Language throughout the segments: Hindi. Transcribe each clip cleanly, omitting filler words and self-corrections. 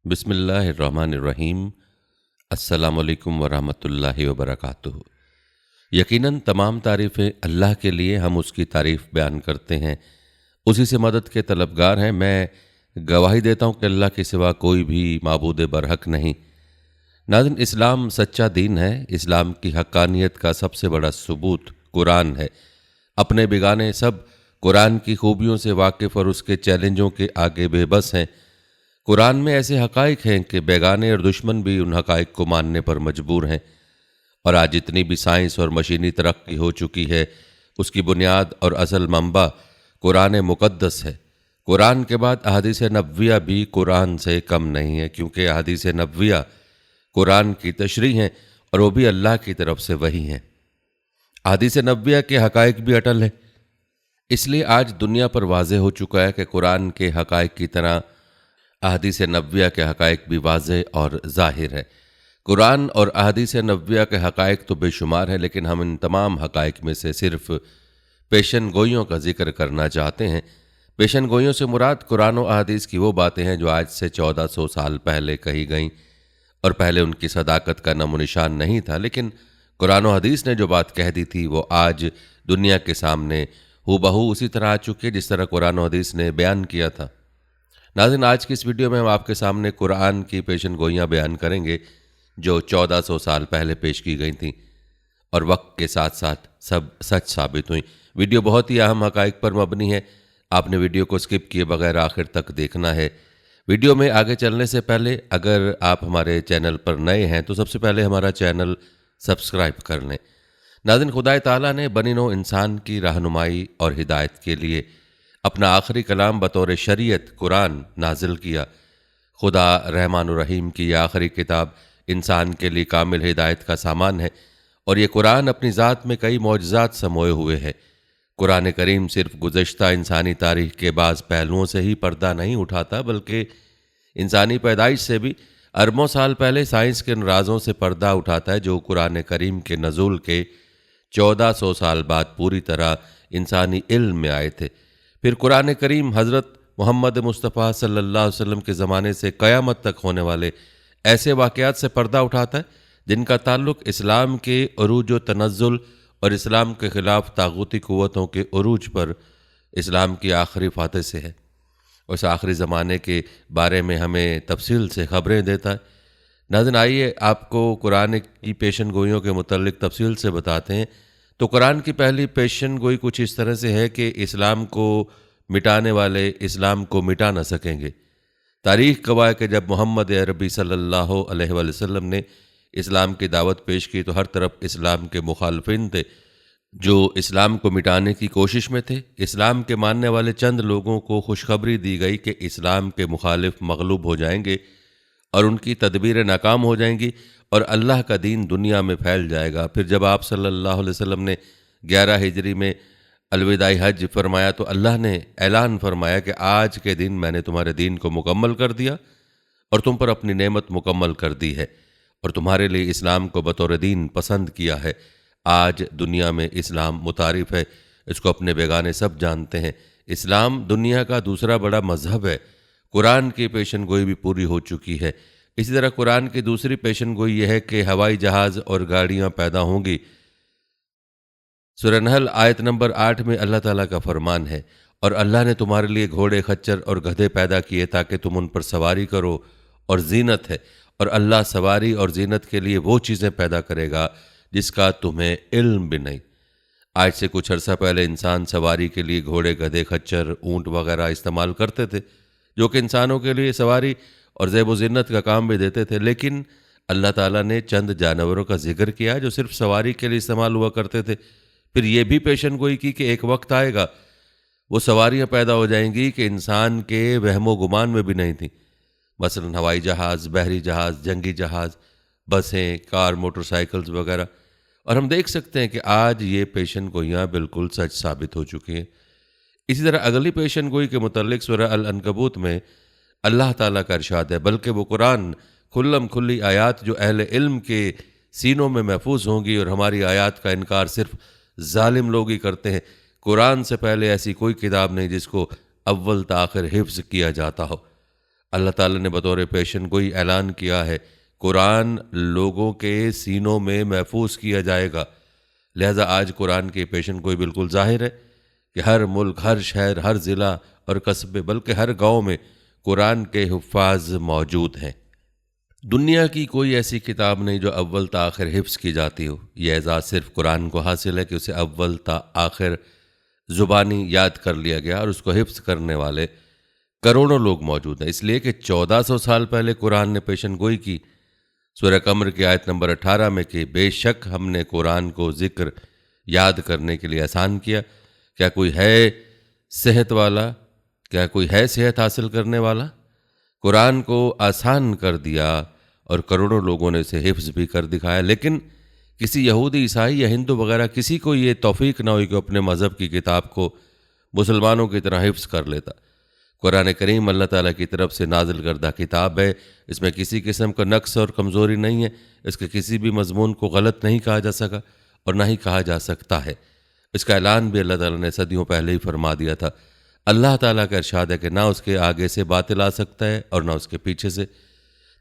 बिस्मिल्लाहिर्रहमानिर्रहीम। अस्सलामुअलैकुम वरहमतुल्लाहि वबरकातुहू। यकीनन तमाम तारीफ़ें अल्लाह के लिए, हम उसकी तारीफ़ बयान करते हैं, उसी से मदद के तलबगार हैं। मैं गवाही देता हूँ कि अल्लाह के सिवा कोई भी माबूद बरहक नहीं। नाज़रीन, इस्लाम सच्चा दीन है। इस्लाम की हक्कानियत का सबसे बड़ा सबूत कुरान है। अपने बिगाने सब कुरान की खूबियों से वाकिफ़ और उसके चैलेंजों के आगे बेबस हैं। कुरान में ऐसे हकाइक हैं कि बेगाने और दुश्मन भी उन हकाइक को मानने पर मजबूर हैं। और आज जितनी भी साइंस और मशीनी तरक्की हो चुकी है, उसकी बुनियाद और असल मंबा कुरान मुक़द्दस है। कुरान के बाद अहादीस नबविया भी कुरान से कम नहीं है, क्योंकि अहादीस नबविया कुरान की तशरीह हैं और वो भी अल्लाह की तरफ से वही हैं। अहादीस नबविया के हकाइक भी अटल हैं। इसलिए आज दुनिया पर वाज़े हो चुका है कि कुरान के हकाइक की तरह अहादीस नबविया के हकाइक भी वाज़े और ज़ाहिर है। कुरान और अहादीस नबविया के हकाइक तो बेशुमार है, लेकिन हम इन तमाम हकाइक में से सिर्फ पेशन गोइयों का जिक्र करना चाहते हैं। पेशन गोइयों से मुराद कुरान और अहादीस की वो बातें हैं जो आज से 1400 साल पहले कही गईं, और पहले उनकी सदाकत का नामो निशान नहीं था, लेकिन कुरान और हदीस ने जो बात कह दी थी वो आज दुनिया के सामने हूबहू उसी तरह आ चुकी है जिस तरह कुरान और हदीस ने बयान किया था। नाज़रीन, आज की इस वीडियो में हम आपके सामने कुरान की पेशन गोइयाँ बयान करेंगे जो 1400 साल पहले पेश की गई थीं और वक्त के साथ साथ सब सच साबित हुई। वीडियो बहुत ही अहम हकाइक पर मबनी है। आपने वीडियो को स्किप किए बगैर आखिर तक देखना है। वीडियो में आगे चलने से पहले अगर आप हमारे चैनल पर नए हैं तो सबसे पहले हमारा चैनल सब्सक्राइब कर लें। नाज़रीन, खुदाए ताला ने बनी नौ इंसान की रहनुमाई और हिदायत के लिए अपना आखिरी कलाम बतौर शरीयत कुरान नाजिल किया। खुदा रहमान रहीम की यह आखिरी किताब इंसान के लिए कामिल हिदायत का सामान है, और ये कुरान अपनी ज़ात में कई मौजज़ात समोए हुए है। कुरान करीम सिर्फ गुज़श्ता इंसानी तारीख़ के बाज़ पहलुओं से ही पर्दा नहीं उठाता, बल्कि इंसानी पैदाइश से भी अरबों साल पहले साइंस के उन राज़ों से पर्दा उठाता है जो कुरान करीम के नज़ूल के 1400 साल बाद पूरी तरह इंसानी इल्म में आए थे। फिर कुरान करीम हज़रत मोहम्मद मुस्तफ़ा सल्लल्लाहु अलैहि वसल्लम के ज़माने से क़यामत तक होने वाले ऐसे वाक़यात से पर्दा उठाता है जिनका ताल्लुक़ इस्लाम के उरूज व तनज़्ज़ुल और इस्लाम के ख़िलाफ़ ताग़ूती क़ुव्वतों के उरूज पर इस्लाम की आखिरी फ़ातह से है। उस आखिरी ज़माने के बारे में हमें तफसील से ख़बरें देता है। नाज़रीन, आइए आपको कुरान की पेशन गोइयों के मुतल्लिक़ तफसील से बताते हैं। तो कुरान की पहली पेशन गोई कुछ इस तरह से है कि इस्लाम को मिटाने वाले इस्लाम को मिटा न सकेंगे। तारीख़ गवाह है कि जब मोहम्मद अरबी सल्लल्लाहु अलैहि वसल्लम ने इस्लाम की दावत पेश की तो हर तरफ इस्लाम के मुखालफिन थे जो इस्लाम को मिटाने की कोशिश में थे। इस्लाम के मानने वाले चंद लोगों को खुशखबरी दी गई कि इस्लाम के मुखालिफ मगलूब हो जाएंगे और उनकी तदबीरें नाकाम हो जाएंगी और अल्लाह का दीन दुनिया में फैल जाएगा। फिर जब आप सल्लल्लाहु अलैहि वसल्लम ने 11 हिजरी में अलविदाई हज फरमाया तो अल्लाह ने ऐलान फरमाया कि आज के दिन मैंने तुम्हारे दीन को मुकम्मल कर दिया और तुम पर अपनी नेमत मुकम्मल कर दी है और तुम्हारे लिए इस्लाम को बतौर दीन पसंद किया है। आज दुनिया में इस्लाम मुतारिफ है, इसको अपने बेगाने सब जानते हैं। इस्लाम दुनिया का दूसरा बड़ा मजहब है। कुरान की पेशन गोई भी पूरी हो चुकी है। इसी तरह कुरान की दूसरी पेशन गोई यह है कि हवाई जहाज़ और गाड़ियाँ पैदा होंगी। सूरह नहल आयत नंबर 8 में अल्लाह ताला का फरमान है, और अल्लाह ने तुम्हारे लिए घोड़े, खच्चर और गधे पैदा किए ताकि तुम उन पर सवारी करो, और जीनत है, और अल्लाह सवारी और जीनत के लिए वो चीज़ें पैदा करेगा जिसका तुम्हें इल्म भी नहीं। आज से कुछ अर्सा पहले इंसान सवारी के लिए घोड़े, गधे, खच्चर, ऊँट वगैरह इस्तेमाल करते थे जो कि इंसानों के लिए सवारी और ज़ेब व ज़ीनत का काम भी देते थे, लेकिन अल्लाह ताला ने चंद जानवरों का जिक्र किया जो सिर्फ सवारी के लिए इस्तेमाल हुआ करते थे। फिर ये भी पेशन गोई की कि एक वक्त आएगा वो सवारियाँ पैदा हो जाएंगी कि इंसान के वहमो गुमान में भी नहीं थी। मसलन हवाई जहाज़, बहरी जहाज़, जंगी जहाज़, बसें, कार, मोटरसाइकिल्स वगैरह। और हम देख सकते हैं कि आज ये पेशन गोइयाँ बिल्कुल सच साबित हो चुकी हैं। इसी तरह अगली पेशन गोई के मुतल्लिक़ सूरह अल-अनकबूत में अल्लाह ताला का इरशाद है, बल्कि वो कुरान खुल्लम खुल्ली आयात जो अहले इल्म के सीनों में महफूज होंगी, और हमारी आयात का इनकार सिर्फ जालिम लोग ही करते हैं। कुरान से पहले ऐसी कोई किताब नहीं जिसको अव्वल ताखिर हिफ्ज़ किया जाता हो। अल्लाह ताला ने बतौर पेशन गोई ऐलान किया है, कुरान लोगों के सीनों में महफूज किया जाएगा। लिहाजा आज कुरान की पेशन गोई बिल्कुल जाहिर है कि हर मुल्क, हर शहर, हर ज़िला और कस्बे, बल्कि हर गांव में कुरान के हुफ़ाज़ मौजूद हैं। दुनिया की कोई ऐसी किताब नहीं जो अव्वल ता आखिर हिफ्ज़ की जाती हो। यह एजाज़ सिर्फ कुरान को हासिल है कि उसे अव्वल ता आखिर ज़ुबानी याद कर लिया गया और उसको हिफ्ज़ करने वाले करोड़ों लोग मौजूद हैं। इसलिए कि 1400 साल पहले कुरान ने पेशन गोई की सूरह कमर की आयत नंबर 18 में कि बेशक हमने कुरान को ज़िक्र याद करने के लिए आसान किया। क्या कोई है सेहत वाला? क्या कोई है सेहत हासिल करने वाला? कुरान को आसान कर दिया और करोड़ों लोगों ने इसे हिफ्ज़ भी कर दिखाया। लेकिन किसी यहूदी, ईसाई या हिंदू वगैरह किसी को ये तौफीक ना हुई कि अपने मज़हब की किताब को मुसलमानों की तरह हिफ्ज़ कर लेता। कुरान करीम अल्लाह ताला की तरफ से नाजिल करदा किताब है। इसमें किसी किस्म का नक्स और कमज़ोरी नहीं है। इसके किसी भी मज़मून को गलत नहीं कहा जा सका और ना ही कहा जा सकता है। इसका ऐलान भी अल्लाह ताला ने सदियों पहले ही फरमा दिया था। अल्लाह ताला का इरशाद है कि ना उसके आगे से बातिल आ सकता है और ना उसके पीछे से।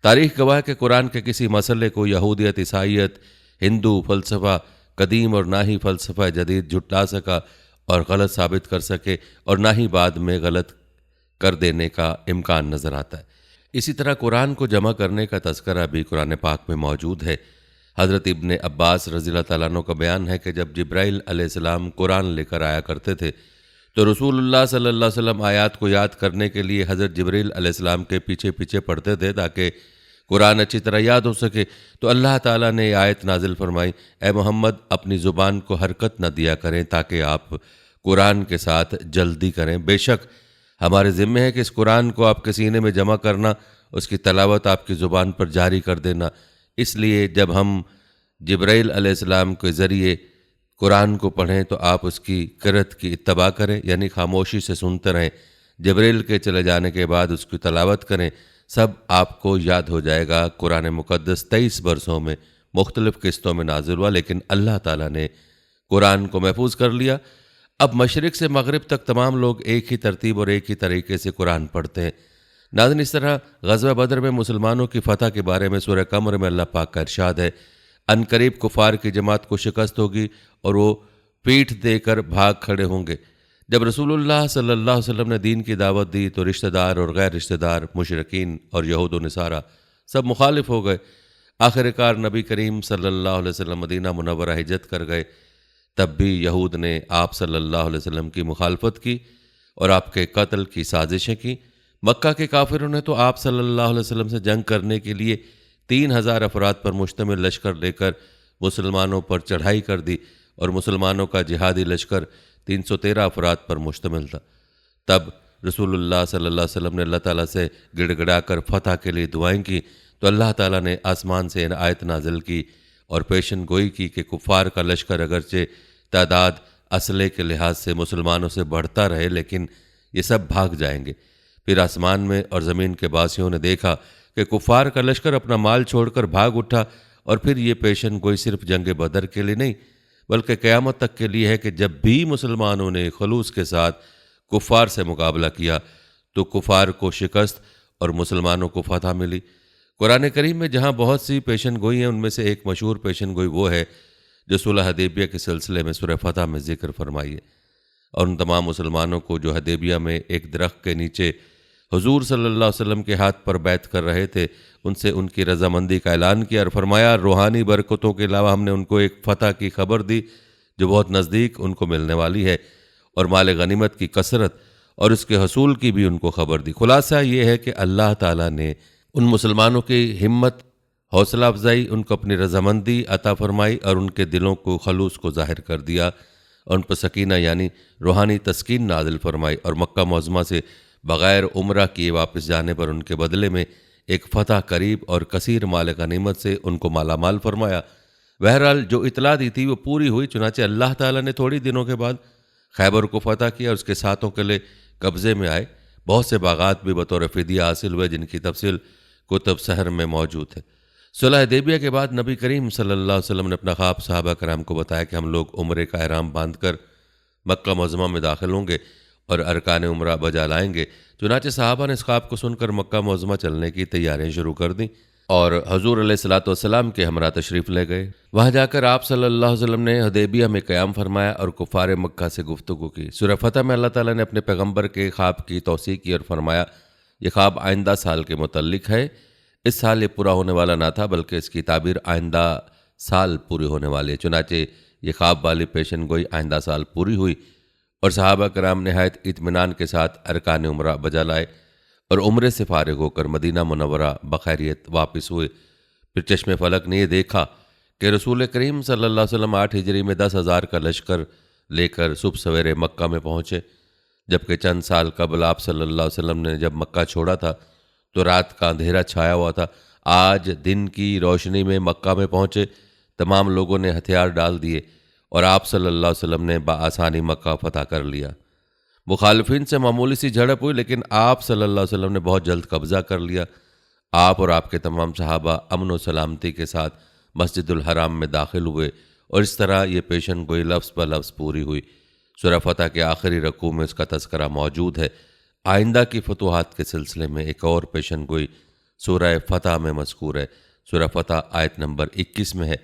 तारीख़ गवाह के कुरान के किसी मसले को यहूदियत, ईसाईयत, हिंदू फ़लसफ़ा कदीम और ना ही फ़लसफ़ा जदीद झुटला सका और गलत साबित कर सके और ना ही बाद में गलत कर देने का इम्कान नज़र आता है। इसी तरह कुरान को जमा करने का तज़करा भी कुरान पाक में मौजूद है। हज़रत इब्ने अब्बास रज़ियल्लाहु तआला अन्हु का बयान है कि जब जिब्राइल अलैहिस्सलाम कुरान लेकर आया करते थे तो रसूलुल्लाह सल्लल्लाहु अलैहि वसल्लम आयात को याद करने के लिए हज़रत जिब्रील अलैहिस्सलाम के पीछे पीछे पढ़ते थे ताकि कुरान अच्छी तरह याद हो सके। तो अल्लाह ताला ने आयत नाजिल फरमाई, ए मोहम्मद अपनी ज़ुबान को हरकत न दिया करें ताकि आप कुरान के साथ जल्दी करें। बेशक हमारे ज़िम्मे है कि इस कुरान को आपके सीने में जमा करना, उसकी तलावत आपकी ज़ुबान पर जारी कर देना। इसलिए जब हम जिब्राइल अलैहिस्सलाम के ज़रिए कुरान को पढ़ें तो आप उसकी क़िरात की इत्तबा करें, यानी खामोशी से सुनते रहें। जिब्राइल के चले जाने के बाद उसकी तलावत करें, सब आपको याद हो जाएगा। कुरान मुक़द्दस 23 बरसों में मुख्तलिफ़ किस्तों में नाज़िल हुआ, लेकिन अल्लाह ताला ने कुरान को महफूज कर लिया। अब मशरिक़ से मग़रिब तक तमाम लोग एक ही तरतीब और एक ही तरीके से कुरान पढ़ते हैं। नाज़रीन, इस तरह ग़ज़वा बदर में मुसलमानों की फ़तह के बारे में सूरह कमर में अल्लाह पाक का इरशाद है, अनकरीब कुफ़ार की जमात को शिकस्त होगी और वो पीठ देकर भाग खड़े होंगे। जब रसूलुल्लाह सल्लल्लाहु अलैहि वसल्लम ने दीन की दावत दी तो रिश्तेदार और गैर रिश्तेदार, मुशरिकीन और यहूद व नसारा सब मुखालिफ हो गए। आखिरकार नबी करीम सल्लल्लाहु अलैहि वसल्लम मदीना मुनव्वरा हिजरत कर गए। तब भी यहूद ने आप सल्लल्लाहु अलैहि वसल्लम की मुखालफत की और आपके कत्ल की साजिशें की। मक्का के काफिरों ने तो आप सल्लल्लाहु अलैहि वसल्लम से जंग करने के लिए 3000 अफराद पर मुश्तमिल लश्कर लेकर मुसलमानों पर चढ़ाई कर दी और मुसलमानों का जिहादी लश्कर 313 अफराद पर मुश्तमिल था। तब रसूलुल्लाह सल्लल्लाहु अलैहि वसल्लम ने अल्लाह ताला से गिड़गिड़ा कर फ़तह के लिए दुआएं की तो अल्लाह ताला ने आसमान से आयत नाजिल की और पेशन गोई की कि कुफ़ार का लश्कर अगरचे तादाद असले के लिहाज से मुसलमानों से बढ़ता रहे, लेकिन ये सब भाग जाएंगे। फिर आसमान में और ज़मीन के बासियों ने देखा कि कुफ़ार का लश्कर अपना माल छोड़कर भाग उठा। और फिर ये पेशन गोई सिर्फ जंग बदर के लिए नहीं बल्कि क़यामत तक के लिए है कि जब भी मुसलमानों ने खलूस के साथ कुफ़ार से मुकाबला किया तो कुफ़ार को शिकस्त और मुसलमानों को फ़तह मिली। कुरान करीम में जहाँ बहुत सी पेशन गोई हैं, उनमें से एक मशहूर पेशन गोई वो है जो सुलह हदैबिया के सिलसिले में सूरह फ़तह में ज़िक्र फरमाई है। और उन तमाम मुसलमानों को जो हदैबिया में एक दरख्त के नीचे हुजूर सल्लल्लाहु अलैहि वसल्लम के हाथ पर बैत कर रहे थे, उनसे उनकी रजामंदी का ऐलान किया और फरमाया, रूहानी बरकतों के अलावा हमने उनको एक फ़तह की खबर दी जो बहुत नज़दीक उनको मिलने वाली है और माल गनीमत की कसरत और उसके हसूल की भी उनको खबर दी। खुलासा ये है कि अल्लाह ताला ने उन मुसलमानों की हिम्मत, हौसला अफजाई, उनको अपनी रजामंदी अता फरमाई और उनके दिलों को खलूस को ज़ाहिर कर दिया और उन पर सकीना यानी रूहानी तस्कीन नाजिल फरमाई और मक्का मुअज़्ज़मा से बग़ैर उम्रा किए वापस जाने पर उनके बदले में एक फ़तह करीब और कसीर माल गनीमत से उनको मालामाल फरमाया। बहरहाल जो इतला दी थी वो पूरी हुई। चुनांचे अल्लाह ताला ने थोड़ी दिनों के बाद खैबर को फ़तह किया और उसके साथों के लिए कब्ज़े में आए। बहुत से बागात भी बतौर फ़िदिया हासिल हुए जिनकी तफसील कुतुब सहर में मौजूद है। सुलह हुदैबिया के बाद नबी करीम सल्लल्लाहु अलैहि वसल्लम ने अपना ख्वाब सहाबा कराम को बताया कि हम लोग उम्रे का एहराम बांधकर मक्का मुअज़्ज़मा में दाखिल होंगे और अरकान उम्रा बजा लाएंगे। चुनाचे सहाबा ने इस ख्वाब को सुनकर मक्का मुअज़्ज़मा चलने की तैयारियां शुरू कर दी और हजूर अलैहिस्सलातु वस्सलाम के हमरा तशरीफ़ ले गए। वहाँ जाकर आप सल्लल्लाहु अलैहि वसल्लम ने हुदैबिया में क़याम फरमाया और कुफ़ार मक्का से गुफ्तगू की। सूरह फतह में अल्लाह ताला ने अपने पैगम्बर के ख्वाब की तौसीक़ की और फरमाया, ये ख्वाब आइंदा साल के मुतल्लिक़ है। इस साल ये पूरा होने वाला ना था, बल्कि इसकी ताबीर आइंदा साल पूरी होने वाली है। चुनाचे ये ख्वाब वाली पेशन गोई आइंदा साल पूरी हुई और सहाबा कराम नहायत इत्मीनान के साथ अरकान उम्रा बजा लाए और उम्रे से फारिग होकर मदीना मुनव्वरा बखैरियत वापस हुए। फिर चश्मे फलक ने यह देखा कि रसूल करीम सल्लल्लाहु अलैहि वसल्लम 8 हिजरी में 10,000 का लश्कर लेकर सुबह सवेरे मक्का में पहुँचे, जबकि चंद साल कबल आप सल्लल्लाहु अलैहि वसल्लम ने जब मक्का छोड़ा था तो रात का अंधेरा छाया हुआ था। आज दिन की रोशनी में मक्का में पहुँचे, तमाम लोगों ने हथियार डाल दिए और आप सल्लल्लाहु अलैहि वसल्लम ने बआसानी मक्का फतह कर लिया। मुखालिफिन से मामूली सी झड़प हुई, लेकिन आप सल्लल्लाहु अलैहि वसल्लम ने बहुत जल्द कब्ज़ा कर लिया। आप और आपके तमाम सहाबा अमन व सलामती के साथ मस्जिदुल हराम में दाखिल हुए और इस तरह ये पेशन गोई लफ्ज़ ब लफ्ज़ पूरी हुई। सूरह फतह के आखिरी रकू में उसका तज़किरा मौजूद है। आइंदा की फतूहात के सिलसिले में एक और पेशन गोई सूरह फतह में मज़कूर है। सूरह फतह आयत नंबर 21 में है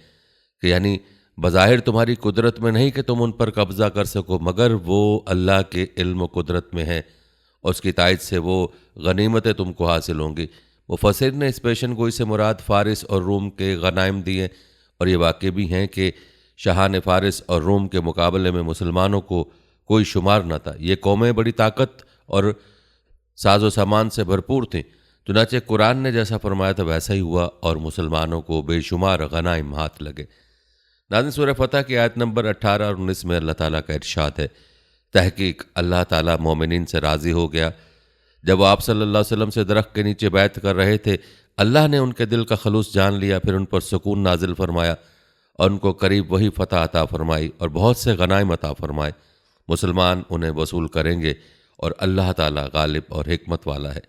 कि यानी बज़ाहिर तुम्हारी कुदरत में नहीं कि तुम उन पर कब्ज़ा कर सको, मगर वो अल्लाह के इल्म व कुदरत में है और उसकी तायद से वो गनीमतें तुमको हासिल होंगी। मुफस्सिर ने इस पेशन गोई से मुराद फ़ारिस और रूम के गनाइम दिए और ये वाक़ई भी हैं कि शाहान फ़ारिस और रूम के मुकाबले में मुसलमानों को कोई शुमार न था। ये कौमें बड़ी ताकत और साजो सामान से भरपूर थीं। चुनाचे कुरान ने जैसा फरमाया था वैसा ही हुआ और मुसलमानों को बेशुमार गनाइम हाथ लगे। नाज़िन सूरह फतह की आयत नंबर 18 और 19 में अल्लाह ताला का इरशाद है, तहकीक अल्लाह ताला मोमिनीन से राज़ी हो गया। जब आप सल्लल्लाहु अलैहि वसल्लम से दरख्त के नीचे बैत कर रहे थे, अल्लाह ने उनके दिल का खलूस जान लिया, फिर उन पर सुकून नाजिल फरमाया और उनको करीब वही फ़तह अता फरमाई और बहुत से गनाइम अता फरमाए। मुसलमान उन्हें वसूल करेंगे और अल्लाह ताला गालिब और हिकमत वाला है।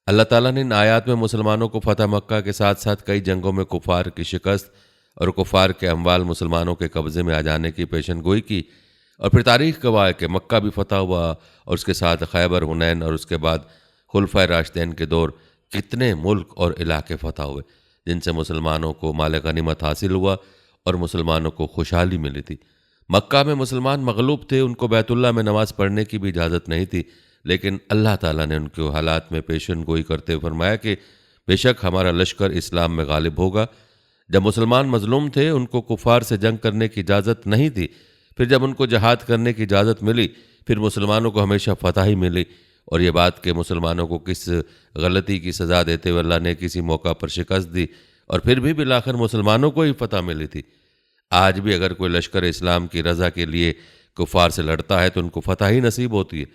अल्लाह ताला ने इन आयात में मुसलमानों को फ़तह मक्का के साथ साथ कई जंगों में कुफ़ार की शिकस्त और कुफ़ार के अम्वाल मुसलमानों के कब्ज़े में आ जाने की पेशन गोई की और फिर तारीख़ गवाह है कि मक्का भी फ़तह हुआ और उसके साथ खैबर, हुनैन और उसके बाद खुलफ़ाए राशिदैन के दौर कितने मुल्क और इलाके फ़तह हुए जिनसे मुसलमानों को माल गनीमत हासिल हुआ और मुसलमानों को खुशहाली मिली थी। मक्का में मुसलमान मगलूब थे, उनको बैतुल्लाह में नमाज़ पढ़ने की भी इजाज़त नहीं थी, लेकिन अल्लाह ताला ने उनके हालात में पेशन गोई करते हुए फरमाया कि बेशक हमारा लश्कर इस्लाम में गालिब होगा। जब मुसलमान मजलूम थे, उनको कुफ़ार से जंग करने की इजाज़त नहीं थी, फिर जब उनको जहाद करने की इजाज़त मिली, फिर मुसलमानों को हमेशा फ़तह ही मिली। और ये बात कि मुसलमानों को किस गलती की सज़ा देते हुए अल्लाह ने किसी मौका पर शिकस्त दी और फिर भी बिलाखिर मुसलमानों को ही फ़तह मिली थी। आज भी अगर कोई लश्कर इस्लाम की रज़ा के लिए कुफ़ार से लड़ता है तो उनको फ़तह ही नसीब होती है।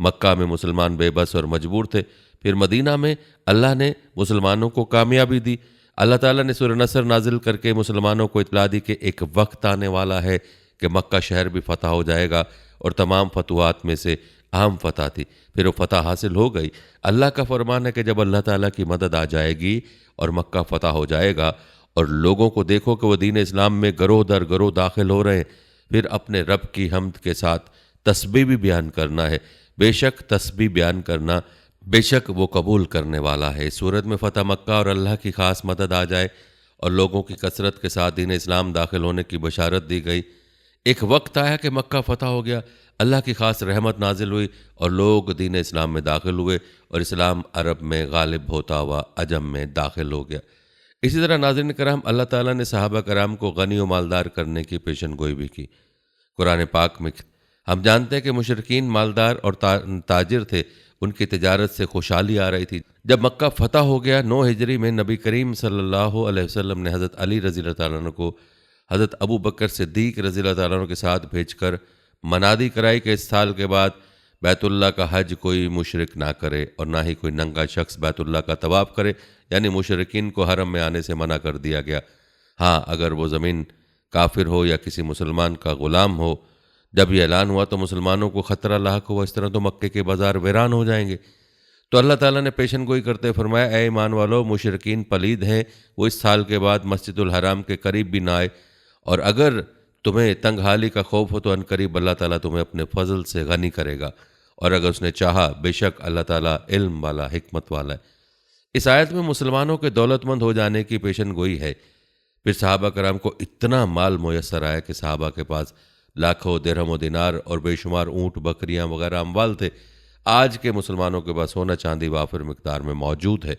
मक्का में मुसलमान बेबस और मजबूर थे, फिर मदीना में अल्लाह ने मुसलमानों को कामयाबी दी। अल्लाह ताला ने सूरह नसर नाजिल करके मुसलमानों को इतला दी कि एक वक्त आने वाला है कि मक्का शहर भी फ़तह हो जाएगा और तमाम फतवात में से अहम फ़तह थी, फिर वो फ़तह हासिल हो गई। अल्लाह का फरमान है कि जब अल्लाह ताला की मदद आ जाएगी और मक्का फ़तह हो जाएगा और लोगों को देखो कि वह दीन इस्लाम में गरोह दर गरोह दाखिल हो रहे हैं, फिर अपने रब की हम्द के साथ तस्बीह भी बयान करना है। बेशक तस्बीह बयान करना, बेशक वो कबूल करने वाला है। इस सूरत में फ़तह मक्का और अल्लाह की ख़ास मदद आ जाए और लोगों की कसरत के साथ दीन इस्लाम दाखिल होने की बशारत दी गई। एक वक्त आया कि मक्का फ़तह हो गया, अल्लाह की ख़ास रहमत नाजिल हुई और लोग दीन इस्लाम में दाखिल हुए और इस्लाम अरब में गालिब होता हुआ अजम में दाखिल हो गया। इसी तरह नाज़रीन कराम, अल्लाह ताला ने सहाबा कराम को गनी व मालदार करने की पेशन गोई भी की। कुरान पाक में हम जानते हैं कि मुशरिकीन मालदार और ताजिर थे, उनकी तिजारत से खुशहाली आ रही थी। जब मक्का फ़तह हो गया 9 हिजरी में, नबी करीम सल्लल्लाहु अलैहि वसल्लम ने हज़रत अली रज़ी अल्लाह तआला अन्हु को हज़रत अबू बकर सिद्दीक़ रज़ी अल्लाह तआला अन्हु के साथ भेजकर मनादी कराई कि इस साल के बाद बैतुल्लाह का हज कोई मुशरिक ना करे और ना ही कोई नंगा शख्स बैतुल्लाह का तवाफ़ करे, यानी मुशरिकीन को हरम में आने से मना कर दिया गया। हाँ, अगर वो ज़मीन काफिर हो या किसी मुसलमान का ग़ुलाम हो। जब यह ऐलान हुआ तो मुसलमानों को ख़तरा लाहक हुआ, इस तरह तो मक्के के बाज़ार वीरान हो जाएंगे। तो अल्लाह ताला ने पेशन गोई करते फरमाया, ए ईमान वालो, मुशरिकीन पलीद हैं, वो इस साल के बाद मस्जिदुल हराम के करीब भी ना आए, और अगर तुम्हें तंग हाली का खौफ हो तो अनकरीब अल्लाह ताला तुम्हें अपने फजल से गनी करेगा और अगर उसने चाहा बेशक अल्लाह ताला इल्म वाला, हिकमत वाला है। इस आयत में मुसलमानों के दौलतमंद हो जाने की पेशन गोई है। फिर सहाबा कराम को इतना माल मुयस्सर आया कि सहाबा के पास लाखों दिरहम व दिनार और बेशुमार ऊँट, बकरियां वगैरह अम्वाल थे। आज के मुसलमानों के पास सोना चांदी वाफिर मिकदार में मौजूद है।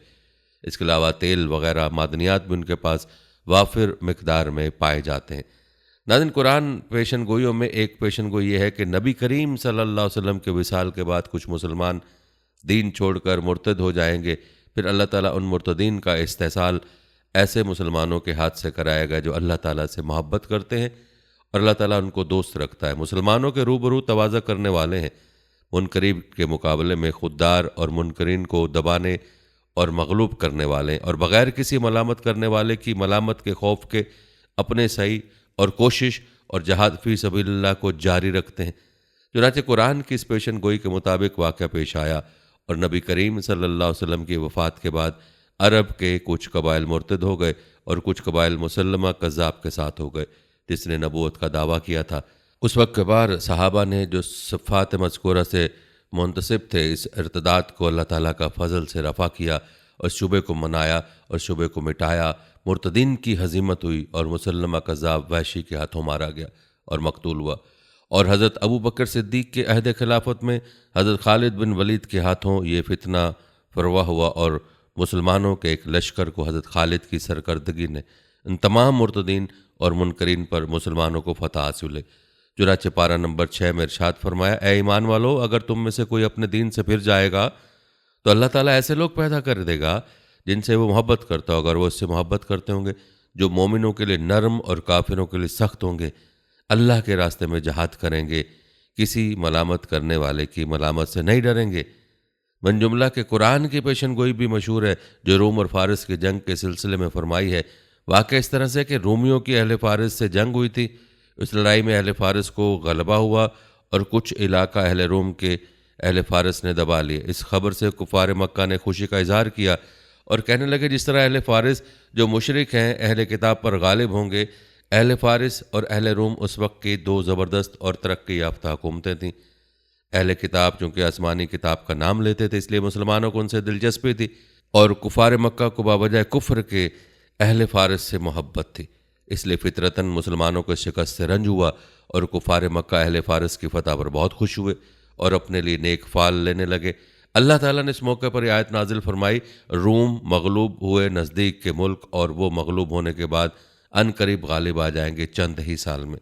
इसके अलावा तेल वगैरह मादनियात भी उनके पास वाफिर मिकदार में पाए जाते हैं। नाज़रीन, कुरान पेशन गोइयों में एक पेशन गोई ये है कि नबी करीम सल्लल्लाहु अलैहि वसल्लम के विसाल के बाद कुछ मुसलमान दीन छोड़कर मुर्तद हो जाएंगे। फिर अल्लाह ताला उन मुर्तदीन का इस्तेसाल ऐसे मुसलमानों के हाथ से कराएगा जो अल्लाह ताला से मोहब्बत करते हैं और अल्लाह ताला उनको दोस्त रखता है, मुसलमानों के रूबरू तवाज़ा करने वाले हैं। मुनकरीब के मुकाबले में खुददार और मुनकरीन को दबाने और मगलूब करने वाले हैं और बग़ैर किसी मलामत करने वाले की मलामत के खौफ के अपने सही और कोशिश और जहाद फ़ी सबीलिल्लाह को जारी रखते हैं। चुनांचे कुरान की इस पेशन गोई के मुताबिक वाक़या पेश आया और नबी करीम सल्लल्लाहु अलैहि वसल्लम की वफ़ात के बाद अरब के कुछ कबाइल मुर्तद हो गए और कुछ कबाइल मुसल्लमा कज़्ज़ाब के साथ हो गए जिसने नबूवत का दावा किया था। उस वक्त के बाद सहाबा ने जो सफ़ात मज़कूरा से मुंतसिब थे, इस इर्तदाद को अल्लाह ताला का फ़ज़ल से रफ़ा किया और शुबे को मनाया और शुबे को मिटाया। मुर्तदीन की हज़ीमत हुई और मुसल्लमा कज़्ज़ाब वहशी के हाथों मारा गया और मकतूल हुआ। और हज़रत अबू बकर सिद्दीक़ के अहद खिलाफत में हज़रत खालिद बिन वलीद के हाथों ये फितना फरवा हुआ और मुसलमानों के एक लश्कर को हज़रत खालिद की सरकर्दगी ने इन तमाम मुर्तदीन और मुनकरीन पर मुसलमानों को फ़तह हासिल हुई। चुनांचे पारा नंबर 6 में इरशाद फरमाया, ए ईमान वालो, अगर तुम में से कोई अपने दीन से फिर जाएगा तो अल्लाह ताला ऐसे लोग पैदा कर देगा जिनसे वो मोहब्बत करता होगा और वो इससे मोहब्बत करते होंगे, जो मोमिनों के लिए नरम और काफिरों के लिए सख्त होंगे, अल्लाह के रास्ते में जहाद करेंगे, किसी मलामत करने वाले की मलामत से नहीं डरेंगे। मन जुमला के कुरान की पेशन गोई भी मशहूर है जो रोम और फारिस की जंग के सिलसिले में फरमाई है। वाक़या इस तरह से कि रोमियों की अहले फारिस से जंग हुई थी। इस लड़ाई में अहले फारिस को गलबा हुआ और कुछ इलाका अहले रोम के अहले फारिस ने दबा लिए। इस खबर से कुफार मक्का ने खुशी का इजहार किया और कहने लगे जिस तरह अहले फारिस जो मुशरिक हैं अहले किताब पर गालिब होंगे। अहले फारिस और अहले रोम उस वक्त की दो ज़बरदस्त और तरक्की याफ्ता हुकूमतें थीं। अहले किताब चूँकि आसमानी किताब का नाम लेते थे इसलिए मुसलमानों को उनसे दिलचस्पी थी और कुफार मक्का को बावजह कुफ्र के अहले फारिस से मोहब्बत थी, इसलिए फितरतन मुसलमानों को शिकस्त से रंज हुआ और कुफार मक्का अहले फारिस की फतह पर बहुत खुश हुए और अपने लिए नेक फाल लेने लगे। अल्लाह ताला ने इस मौके पर आयत नाजिल फरमाई, रूम मगलूब हुए नज़दीक के मुल्क और वो मगलूब होने के बाद अनकरीब गालिब आ जाएंगे चंद ही साल में।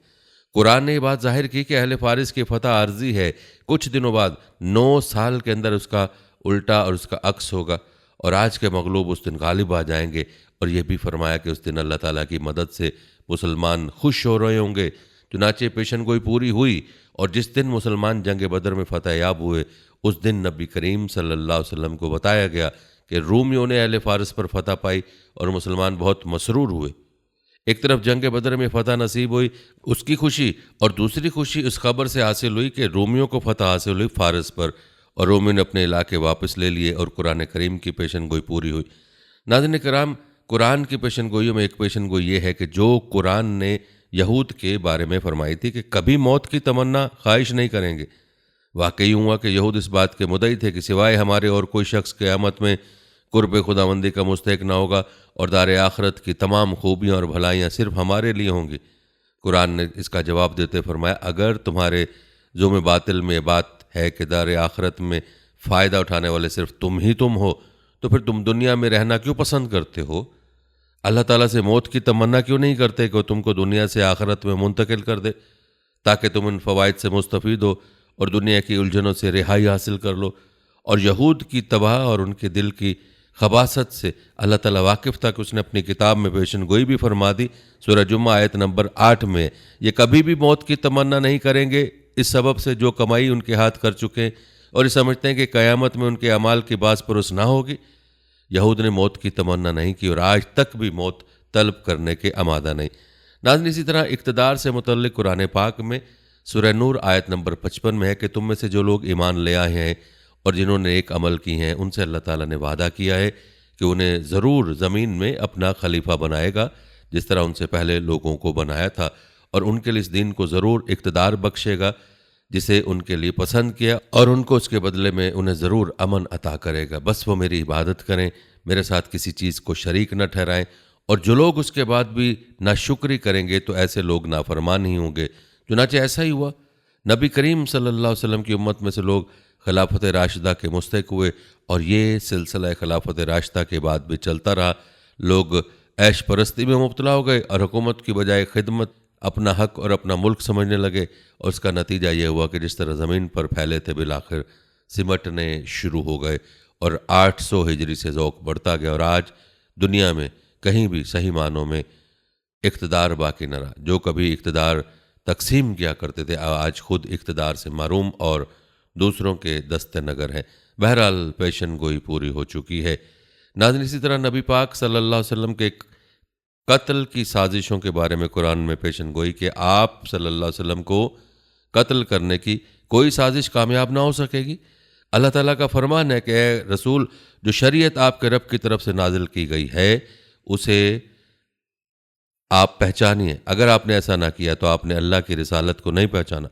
कुरान ने ये बात जाहिर की कि अहले फारिस की फतह आर्जी है, कुछ दिनों बाद 9 साल के अंदर उसका उल्टा और उसका अक्स होगा और आज के मगलूब उस दिन गालिब आ जाएंगे। और यह भी फरमाया कि उस दिन अल्लाह ताला की मदद से मुसलमान खुश हो रहे होंगे। चुनांचे पेशन गोई पूरी हुई और जिस दिन मुसलमान जंग बदर में फतह याब हुए उस दिन नबी करीम सल्लल्लाहु अलैहि वसल्लम को बताया गया कि रूमियों ने अहले फारिस पर फतह पाई और मुसलमान बहुत मसरूर हुए। एक तरफ जंग बदर में फतह नसीब हुई, उसकी खुशी, और दूसरी खुशी उस खबर से हासिल हुई कि रोमियों को फतह हासिल हुई फारिस पर और रोमियों ने अपने इलाके वापस ले लिए और कुरान करीम की पेशन गोई पूरी हुई। नाज़रीन किराम, कुरान की पेशन गोइयों में एक पेशन गोई ये है कि जो कुरान ने यहूद के बारे में फरमाई थी कि कभी मौत की तमन्ना ख्वाहिश नहीं करेंगे। वाकई हुआ कि यहूद इस बात के मुद्दई थे कि सिवाय हमारे और कोई शख्स क़यामत में कुर्ब खुदावंदी का मुस्तहिक ना होगा और दार आखरत की तमाम खूबियाँ और भलाइयाँ सिर्फ हमारे लिए होंगी। कुरान ने इसका जवाब देते फरमाया, अगर तुम्हारे ज़ुम बातिल में बात है कि दार आखरत में फ़ायदा उठाने वाले सिर्फ तुम हो तो फिर तुम दुनिया में रहना क्यों पसंद करते हो? अल्लाह ताला से मौत की तमन्ना क्यों नहीं करते कि तुमको दुनिया से आखरत में मुंतकिल कर दे ताकि तुम इन फ़वाइद से मुस्तफ़ीद हो और दुनिया की उलझनों से रिहाई हासिल कर लो। और यहूद की तबाह और उनके दिल की खबासत से अल्लाह ताला वाकिफ़ था कि उसने अपनी किताब में पेशन गोई भी फरमा दी। सूरह जुम्मा आयत नंबर 8 में, ये कभी भी मौत की तमन्ना नहीं करेंगे इस सबब से जो कमाई उनके हाथ कर चुके हैं और ये समझते हैं कि क़यामत में उनके अमाल की बास परोस ना होगी। यहूद ने मौत की तमन्ना नहीं की और आज तक भी मौत तलब करने के आमादा नहीं। नाज़रीन, इसी तरह इक़्तिदार से मुतल्लिक़ कुरान पाक में सूरह नूर आयत नंबर 55 में है कि तुम में से जो लोग ईमान ले आए हैं और जिन्होंने एक अमल की हैं उनसे अल्लाह ताला ने वादा किया है कि उन्हें ज़रूर ज़मीन में अपना खलीफा बनाएगा जिस तरह उनसे पहले लोगों को बनाया था और उनके लिए इस दीन को ज़रूर इक़्तिदार बख्शेगा जिसे उनके लिए पसंद किया और उनको उसके बदले में उन्हें ज़रूर अमन अता करेगा। बस वो मेरी इबादत करें, मेरे साथ किसी चीज़ को शरीक न ठहराएं। और जो लोग उसके बाद भी नाशुक्री करेंगे तो ऐसे लोग नाफरमान ही होंगे। चुनांचे ऐसा ही हुआ। नबी करीम सल्लल्लाहु अलैहि वसल्लम की उम्मत में से लोग खिलाफत राशिदा के मुस्तहिक हुए और ये सिलसिला खिलाफत राशिदा के बाद भी चलता रहा। लोग ऐश परस्ती में मुब्तला हो गए और हुकूमत की बजाय खिदमत अपना हक और अपना मुल्क समझने लगे। और उसका नतीजा ये हुआ कि जिस तरह ज़मीन पर फैले थे बिल आखिर सिमटने शुरू हो गए और 800 हिजरी से ज़ौक़ बढ़ता गया और आज दुनिया में कहीं भी सही मानों में इक़्तिदार बाकी न रहा। जो कभी इक़्तिदार तकसीम किया करते थे आज खुद इक़्तिदार से महरूम और दूसरों के दस्ते नगर है। बहरहाल पेशन गोई पूरी हो चुकी है। नाज़रीन, इसी तरह नबी पाक सल्लल्लाहु अलैहि वसल्लम के कत्ल की साजिशों के बारे में कुरान में पेशन गोई कि आप सल्लल्लाहु अलैहि वसल्लम को कत्ल करने की कोई साजिश कामयाब ना हो सकेगी। अल्लाह ताला का फरमान है कि ए रसूल, जो शरीयत आपके रब की तरफ से नाजिल की गई है उसे आप पहचानिए। अगर आपने ऐसा ना किया तो आपने अल्लाह की रिसालत को नहीं पहचाना।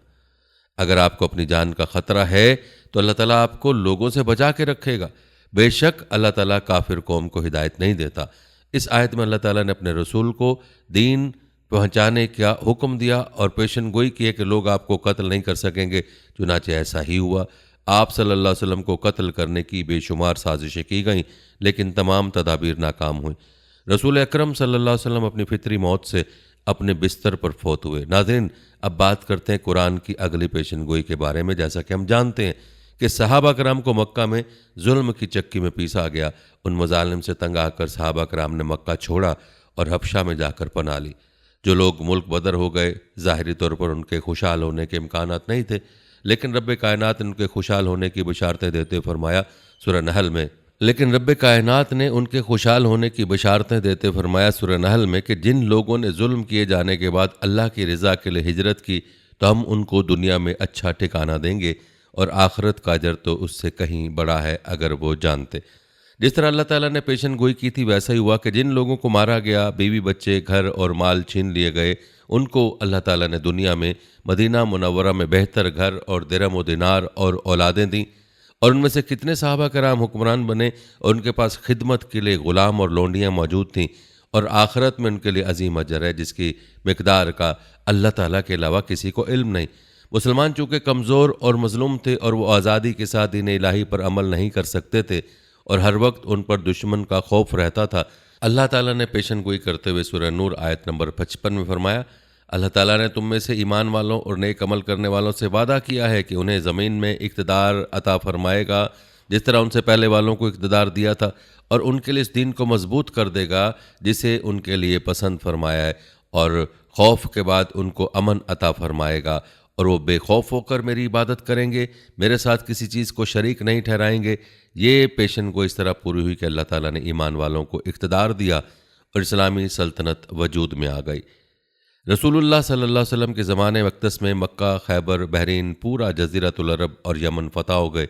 अगर आपको अपनी जान का ख़तरा है तो अल्लाह ताला आपको लोगों से बचा के रखेगा। बेशक अल्लाह ताला काफिर कौम को हिदायत नहीं देता। इस आयत में अल्लाह ताला ने अपने रसूल को दीन पहुँचाने का हुक्म दिया और पेशन गोई की है कि लोग आपको कत्ल नहीं कर सकेंगे। चुनांचे ऐसा ही हुआ। आप सल्लल्लाहु अलैहि वसल्लम को कत्ल करने की बेशुमार साजिशें की गईं, लेकिन तमाम तदाबीर नाकाम हुई। रसूल अकरम सल्लल्लाहु अलैहि वसल्लम अपनी फितरी मौत से अपने बिस्तर पर फौत हुए। नाज़रीन, अब बात करते हैं कुरान की अगली पेशन गोई के बारे में। जैसा कि हम जानते हैं कि सहाबा कराम को मक्का में जुल्म की चक्की में पीसा गया। उन मजालिम से तंग आकर सहाबा कराम ने मक्का छोड़ा और हबशा में जाकर पनाह ली। जो लोग मुल्क बदर हो गए, ज़ाहिरी तौर पर उनके खुशहाल होने के इम्कानात नहीं थे, लेकिन रब कायनात ने उनके खुशहाल होने की बशारतें देते फरमाया सूरह नहल में रब कायनात ने उनके खुशहाल होने की बशारतें देते फरमाया सूरह नहल में कि जिन लोगों ने जुल्म किए जाने के बाद अल्लाह की रज़ा के लिए हिजरत की तो हम उनको दुनिया में अच्छा ठिकाना देंगे और आखिरत का अजर तो उससे कहीं बड़ा है अगर वो जानते। जिस तरह अल्लाह ताला ने पेशन गोई की थी वैसा ही हुआ कि जिन लोगों को मारा गया, बीवी बच्चे घर और माल छीन लिए गए, उनको अल्लाह ताला ने दुनिया में मदीना मुनव्वरा में बेहतर घर और दिरहम व दिनार और औलादें दी। और उनमें से कितने सहाबा कराम हुक्मरान बने और उनके पास खिदमत के लिए ग़ुलाम और लौंडियाँ मौजूद थीं और आखिरत में उनके लिए अजीम अजर है जिसकी मिकदार का अल्लाह ताला के अलावा किसी को इल्म नहीं। मुसलमान चूँकि कमज़ोर और मज़लूम थे और वो आज़ादी के साथ दीन इलाही पर अमल नहीं कर सकते थे और हर वक्त उन पर दुश्मन का खौफ रहता था। अल्लाह ताला ने पेशन गोई करते हुए सूरह नूर आयत नंबर 55 में फरमाया, अल्लाह ताला ने तुम में से ईमान वालों और नेक अमल करने वालों से वादा किया है कि उन्हें ज़मीन में इक़्तिदार अता फरमाएगा जिस तरह उनसे पहले वालों को इक़्तिदार दिया था, और उनके लिए इस दीन को मजबूत कर देगा जिसे उनके लिए पसंद फरमाया है, और खौफ के बाद उनको अमन अता फरमाएगा और वो बेखौफ होकर मेरी इबादत करेंगे, मेरे साथ किसी चीज़ को शरीक नहीं ठहराएंगे। ये पेशन को इस तरह पूरी हुई कि अल्लाह ताला ने ईमान वालों को इक़्तिदार दिया और इस्लामी सल्तनत वजूद में आ गई। रसूलुल्लाह सल्लल्लाहु अलैहि वसल्लम के ज़माने वक्तस में मक्का, खैबर, बहरीन, पूरा जज़ीरतुल अरब और यमन फ़तह हो गए।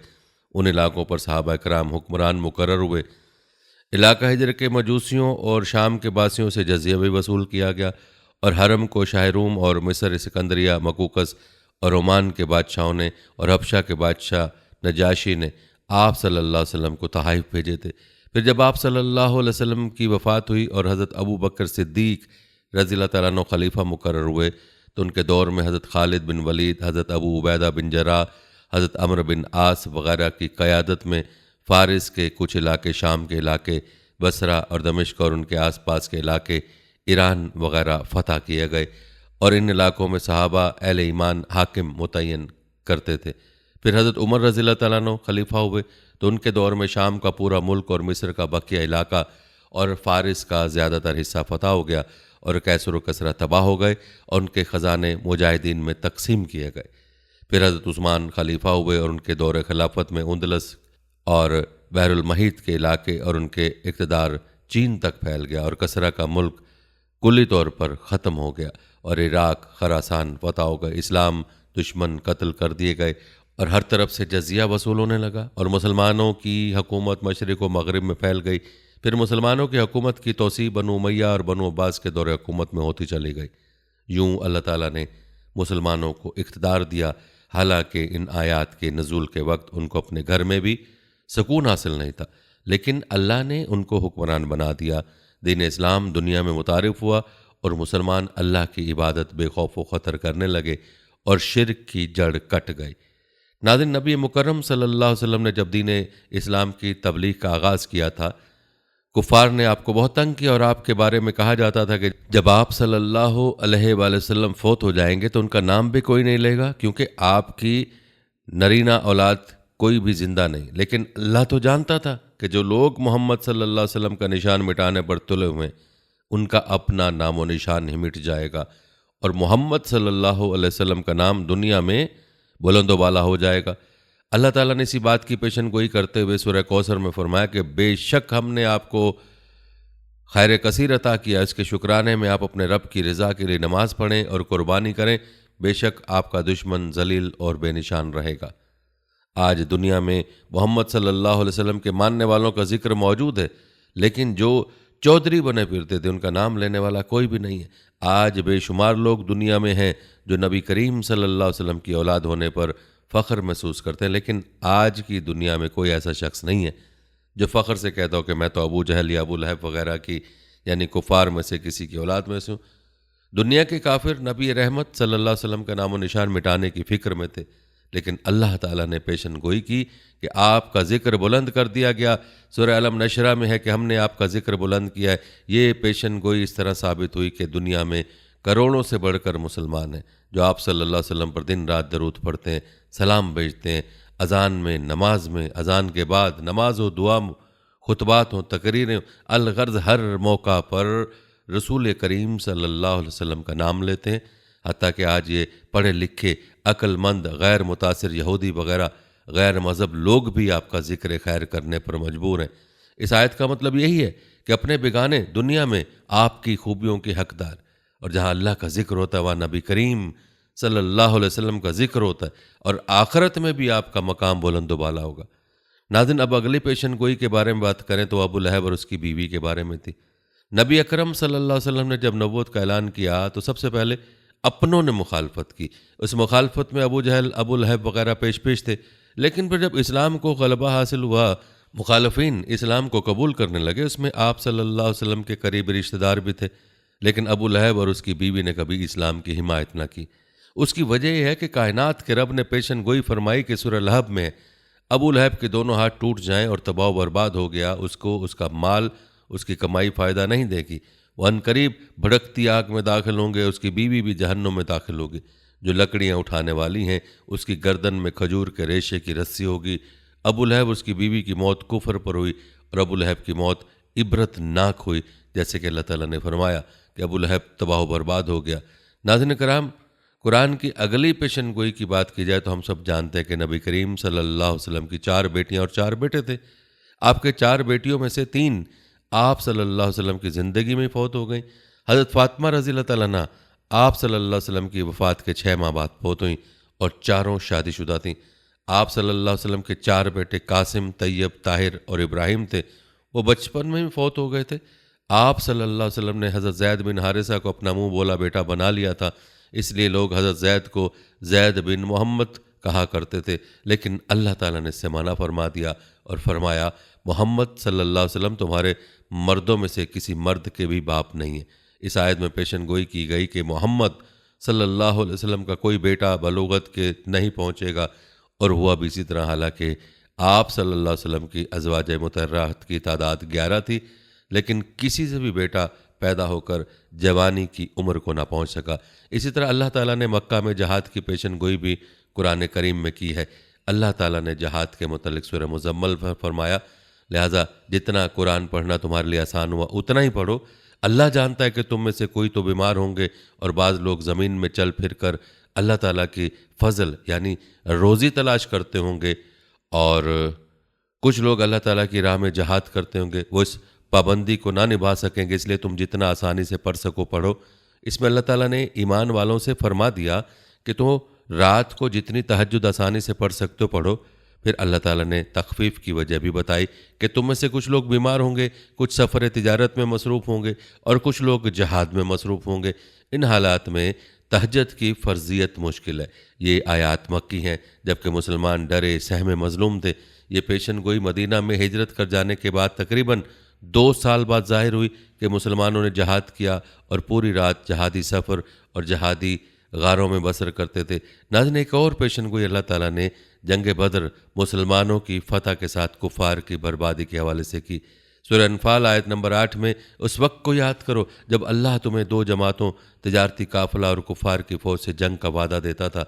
उन इलाकों पर सहाबा कराम हुक्मरान मुकर्रर हुए। इलाका हिजर के मजूसियों और शाम के बासियों से जजिया भी वसूल किया गया और हरम को शाह रूम और मिस्र, सिकंदरिया, मकूकस और ओमान के बादशाहों ने और हबशा के बादशाह नजाशी ने आप सल्लल्लाहु अलैहि वसल्लम को तहाइफ भेजे थे। फिर जब आप सल्लल्लाहु अलैहि वसल्लम की वफ़ात हुई और हज़रत अबू बकर सिद्दीक़ रज़ियल्लाहु तआला अन्हु खलीफा मुकर्रर हुए तो उनके दौर में हज़रत खालिद बिन वलीद, हज़रत अबू उबैदा बिन जर्राह, हज़रत अमर बिन आस वग़ैरह की क़यादत में फ़ारिस के कुछ इलाके, शाम के इलाके, बसरा और दमिश्क और उनके आसपास के इलाके, ईरान वग़ैरह फ़तह किए गए और इन इलाकों में सहाबा अहले ईमान हाकिम मुतय्यन करते थे। फिर हज़रत उमर रज़ियल्लाहु तआला अन्हु खलीफा हुए तो उनके दौर में शाम का पूरा मुल्क और मिस्र का बकिया इलाका और फ़ारिस का ज़्यादातर हिस्सा फ़तह हो गया और कैसर व कसरा तबाह हो गए और उनके ख़जाने मुजाहिदीन में तकसीम किए गए। फिर हज़रत उस्मान खलीफा हुए और उनके दौर खिलाफत में उंदलस और बहरुल महीत के इलाके और उनके इक़्तिदार चीन तक फैल गया और कसरा का मुल्क कुल्ली तौर पर ख़त्म हो गया और इराक़, खरासान फ़तह हो गए। इस्लाम दुश्मन कत्ल कर दिए गए और हर तरफ से जजिया वसूल होने लगा और मुसलमानों की हुकूमत मशरिक़ व मग़रिब में फैल गई। फिर मुसलमानों की हुकूमत की तोसी बनु उमय्या और बनु अब्बास के दौर हुकूमत में होती चली गई। यूँ अल्लाह ताला ने मुसलमानों को इक़्तिदार दिया। हालांकि इन आयात के नज़ूल के वक्त उनको अपने घर में भी सुकून हासिल नहीं था, लेकिन अल्लाह ने उनको हुक्मरान बना दिया। दीन इस्लाम दुनिया में मुतारिफ हुआ और मुसलमान अल्लाह की इबादत बेखौफ व ख़तर करने लगे और शिर्क की जड़ कट गई। नाज़रीन, नबी मुकर्रम सल्लल्लाहु अलैहि वसल्लम ने जब दीन इस्लाम की तबलीग का आगाज़ किया था, कुफ़ार ने आपको बहुत तंग किया और आपके बारे में कहा जाता था कि जब आप सल्लल्लाहु अलैहि वसल्लम फ़ौत हो जाएंगे तो उनका नाम भी कोई नहीं लेगा, क्योंकि आपकी नरीना औलाद कोई भी ज़िंदा नहीं। लेकिन अल्लाह तो जानता था कि जो लोग मोहम्मद सल्लल्लाहु अलैहि वसल्लम का निशान मिटाने पर तुले हुए हैं, उनका अपना नामो निशान ही मिट जाएगा और मोहम्मद सल्लल्लाहु अलैहि वसल्लम का नाम दुनिया में बुलंदोबाला हो जाएगा। अल्लाह ताला ने इसी बात की पेशन गोई करते हुए सूरह कौसर में फरमाया कि बेशक हमने आपको खैर कसीर अता किया, इसके शुक्राने में आप अपने रब की रज़ा के लिए नमाज़ पढ़ें और कुर्बानी करें, बेशक आपका दुश्मन जलील और बेनिशान रहेगा। आज दुनिया में मोहम्मद सल्लल्लाहु अलैहि वसल्लम के मानने वालों का जिक्र मौजूद है, लेकिन जो चौधरी बने फिरते थे उनका नाम लेने वाला कोई भी नहीं है। आज बेशुमार लोग दुनिया में हैं जो नबी करीम सल्लल्लाहु अलैहि वसल्लम की औलाद होने पर फ़ख्र महसूस करते हैं, लेकिन आज की दुनिया में कोई ऐसा शख्स नहीं है जो फ़ख्र से कहता हो कि मैं तो अबू जहल या अबू लहब वगैरह की यानी कुफ़ार में से किसी की औलाद में से हूँ। दुनिया के काफिर नबी रहमत सल्लल्लाहु अलैहि वसल्लम का नामो निशान मिटाने की फ़िक्र में थे, लेकिन अल्लाह ताला ने पेशन गोई की कि आपका ज़िक्र बुलंद कर दिया गया। सूरह अलम नशरा में है कि हमने आपका ज़िक्र बुलंद किया है। ये पेशन गोई इस तरह साबित हुई कि दुनिया में करोड़ों से बढ़कर मुसलमान हैं जो आप सल्लल्लाहु अलैहि वसल्लम पर दिन रात दरूद पढ़ते हैं, सलाम भेजते हैं। अज़ान में, नमाज में, अज़ान के बाद नमाज हो, दुआ, खुतबात हों, तकरीरें हों, अलगर्ज हर मौका पर रसूल करीम सल्लल्लाहु अलैहि वसल्लम का नाम लेते हैं। हत्ता कि आज ये पढ़े लिखे अक्लमंद गैर मुतासिर यहूदी वगैरह गैर मज़हब लोग भी आपका ज़िक्र खैर करने पर मजबूर हैं। इस आयत का मतलब यही है कि अपने बेगाने दुनिया में आपकी खूबियों के हकदार, और जहाँ अल्लाह का ज़िक्र होता है वहाँ नबी करीम सल्लल्लाहु अलैहि वसल्लम का ज़िक्र होता है और आखिरत में भी आपका मकाम बुलंदोबाला होगा। नाज़रीन, अब अगली पेशन गोई के बारे में बात करें तो अबू लहब और उसकी बीवी के बारे में थी। नबी अकरम सल्लल्लाहु अलैहि वसल्लम ने जब नबूवत का ऐलान किया तो सबसे पहले अपनों ने मुखालफत की। उस मुखालफत में अबू जहल, अबू लहब वगैरह पेश थे, लेकिन फिर जब इस्लाम को गलबा हासिल हुआ, मुखालफिन इस्लाम को कबूल करने लगे। उसमें आप सल्लल्लाहु अलैहि वसल्लम के करीबी रिश्तेदार भी थे, लेकिन अबू लहब और उसकी बीवी ने कभी इस्लाम की हिमायत न की। उसकी वजह यह है कि कायनात के रब ने पेशन गोई फरमाई कि सूरह लहब में अबू लहब के दोनों हाथ टूट जाएं और तबाह बर्बाद हो गया, उसको उसका माल, उसकी कमाई फ़ायदा नहीं देगी। वह अनकरीब भड़कती आग में दाखिल होंगे, उसकी बीवी भी जहन्नुम में दाखिल होगी। जो लकड़ियाँ उठाने वाली हैं उसकी गर्दन में खजूर के रेशे की रस्सी होगी। अबू लहब उसकी बीवी की मौत कुफर पर हुई और अबू लहब की मौत इबरतनाक हुई, जैसे कि अल्लाह ताला ने फरमाया कि अबू लहब तबाह बर्बाद हो गया। नाज़रीन कराम, कुरान की अगली पेशन गोई की बात की जाए तो हम सब जानते हैं कि नबी करीम सल्लल्लाहु अलैहि वसल्लम की 4 बेटियां और 4 बेटे थे। आपके 4 बेटियों में से 3 आप सल्लल्लाहु अलैहि वसल्लम की ज़िंदगी में फौत हो गई। हज़रत फ़ातिमा रज़ियल्लाहु तआला अन्हा आप सल्लल्लाहु अलैहि वसल्लम की वफ़ात के 6 माह बाद फौत हुई और चारों शादीशुदा थीं। आप सल्लल्लाहु अलैहि वसल्लम के 4 बेटे कासिम, तैयब, ताहिर और इब्राहिम थे, वो बचपन में ही फौत हो गए थे। आप सल्लल्लाहु अलैहि वसल्लम ने हज़रत ज़ैद बिन हारिसा को अपना मुँह बोला बेटा बना लिया था, इसलिए लोग हज़रत ज़ैद को ज़ैद बिन मोहम्मद कहा करते थे, लेकिन अल्लाह ताला ने इससे मना फरमा दिया और फरमाया मोहम्मद सल्लल्लाहु अलैहि वसल्लम तुम्हारे मर्दों में से किसी मर्द के भी बाप नहीं है। इस आयत में पेशन गोई की गई कि मोहम्मद सल्लल्लाहु अलैहि वसल्लम का कोई बेटा बलूगत के नहीं पहुँचेगा, और हुआ भी इसी तरह। हालांकि आप सल्लल्लाहु अलैहि वसल्लम की अज़वाज मुतहर्रात की तादाद 11 थी, लेकिन किसी से भी बेटा पैदा होकर जवानी की उम्र को ना पहुँच सका। इसी तरह अल्लाह ताला ने मक्का में जहाद की पेशन गोई भी कुरान करीम में की है। अल्लाह ताला ने जहाद के मुतल्लिक़ सूरह मुज़म्मल पर फरमाया, लिहाजा जितना कुरान पढ़ना तुम्हारे लिए आसान हुआ उतना ही पढ़ो। अल्लाह जानता है कि तुम में से कोई तो बीमार होंगे और बाज़ लोग ज़मीन में चल फिर कर अल्लाह ताला की फ़ज़ल यानी रोज़ी तलाश करते होंगे, और कुछ लोग अल्लाह ताला की राह में जहाद करते होंगे, वो इस पाबंदी को ना निभा सकेंगे, इसलिए तुम जितना आसानी से पढ़ सको पढ़ो। इसमें अल्लाह ताला ने ईमान वालों से फरमा दिया कि तुम रात को जितनी तहज्जुद आसानी से पढ़ सकते हो पढ़ो। फिर अल्लाह ताला ने तखफीफ़ की वजह भी बताई कि तुम में से कुछ लोग बीमार होंगे, कुछ सफ़र तिजारत में मसरूफ़ होंगे और कुछ लोग जहाद में मसरूफ़ होंगे। इन हालात में तहज्जुद की फ़र्जियत मुश्किल है। ये आयात मक्की हैं, जबकि मुसलमान डरे सहमे मज़लूम थे। ये पेशन गोई मदीना में हिजरत कर जाने के बाद तकरीबन 2 साल बाद ज़ाहिर हुई कि मुसलमानों ने जहाद किया और पूरी रात जहादी सफ़र और जहादी गारों में बसर करते थे। नाज़रीन, एक और पेशन गोई अल्लाह ताला ने जंग बदर मुसलमानों की फ़तह के साथ कुफ़ार की बर्बादी के हवाले से की। सूरह अनफ़ाल आयत नंबर 8 में उस वक्त को याद करो जब अल्लाह तुम्हें 2 जमातों, तिजारती काफ़िला और कुफ़ार की फ़ौज से जंग का वादा देता था।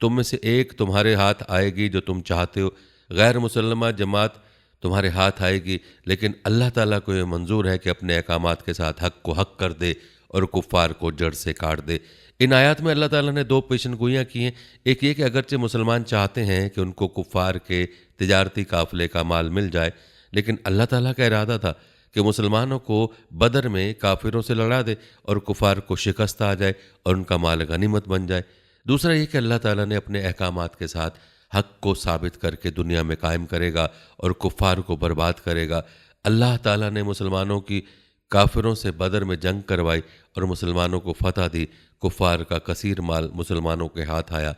तुम में से एक तुम्हारे हाथ आएगी जो तुम चाहते हो, गैर मुसल्लमा जमात तुम्हारे हाथ आएगी, लेकिन अल्लाह ताला को ये मंजूर है कि अपने अहकामात के साथ हक़ को हक़ कर दे और कुफ़ार को जड़ से काट दे। इन आयत में अल्लाह ताला ने 2 पेशन गोइयाँ की हैं। एक ये कि अगरचे मुसलमान चाहते हैं कि उनको कुफ़ार के तिजारती काफ़िले का माल मिल जाए, लेकिन अल्लाह ताला का इरादा था कि मुसलमानों को बदर में काफिरों से लड़ा दे और कुफार को शिकस्त आ जाए और उनका माल गनीमत बन जाए। दूसरा ये कि अल्लाह ताला ने अपने अहकामात के साथ हक़ को साबित करके दुनिया में कायम करेगा और कुफार को बर्बाद करेगा। अल्लाह ताला ने मुसलमानों की काफिरों से बदर में जंग करवाई और मुसलमानों को फतह दी। कुफार का कसीर माल मुसलमानों के हाथ आया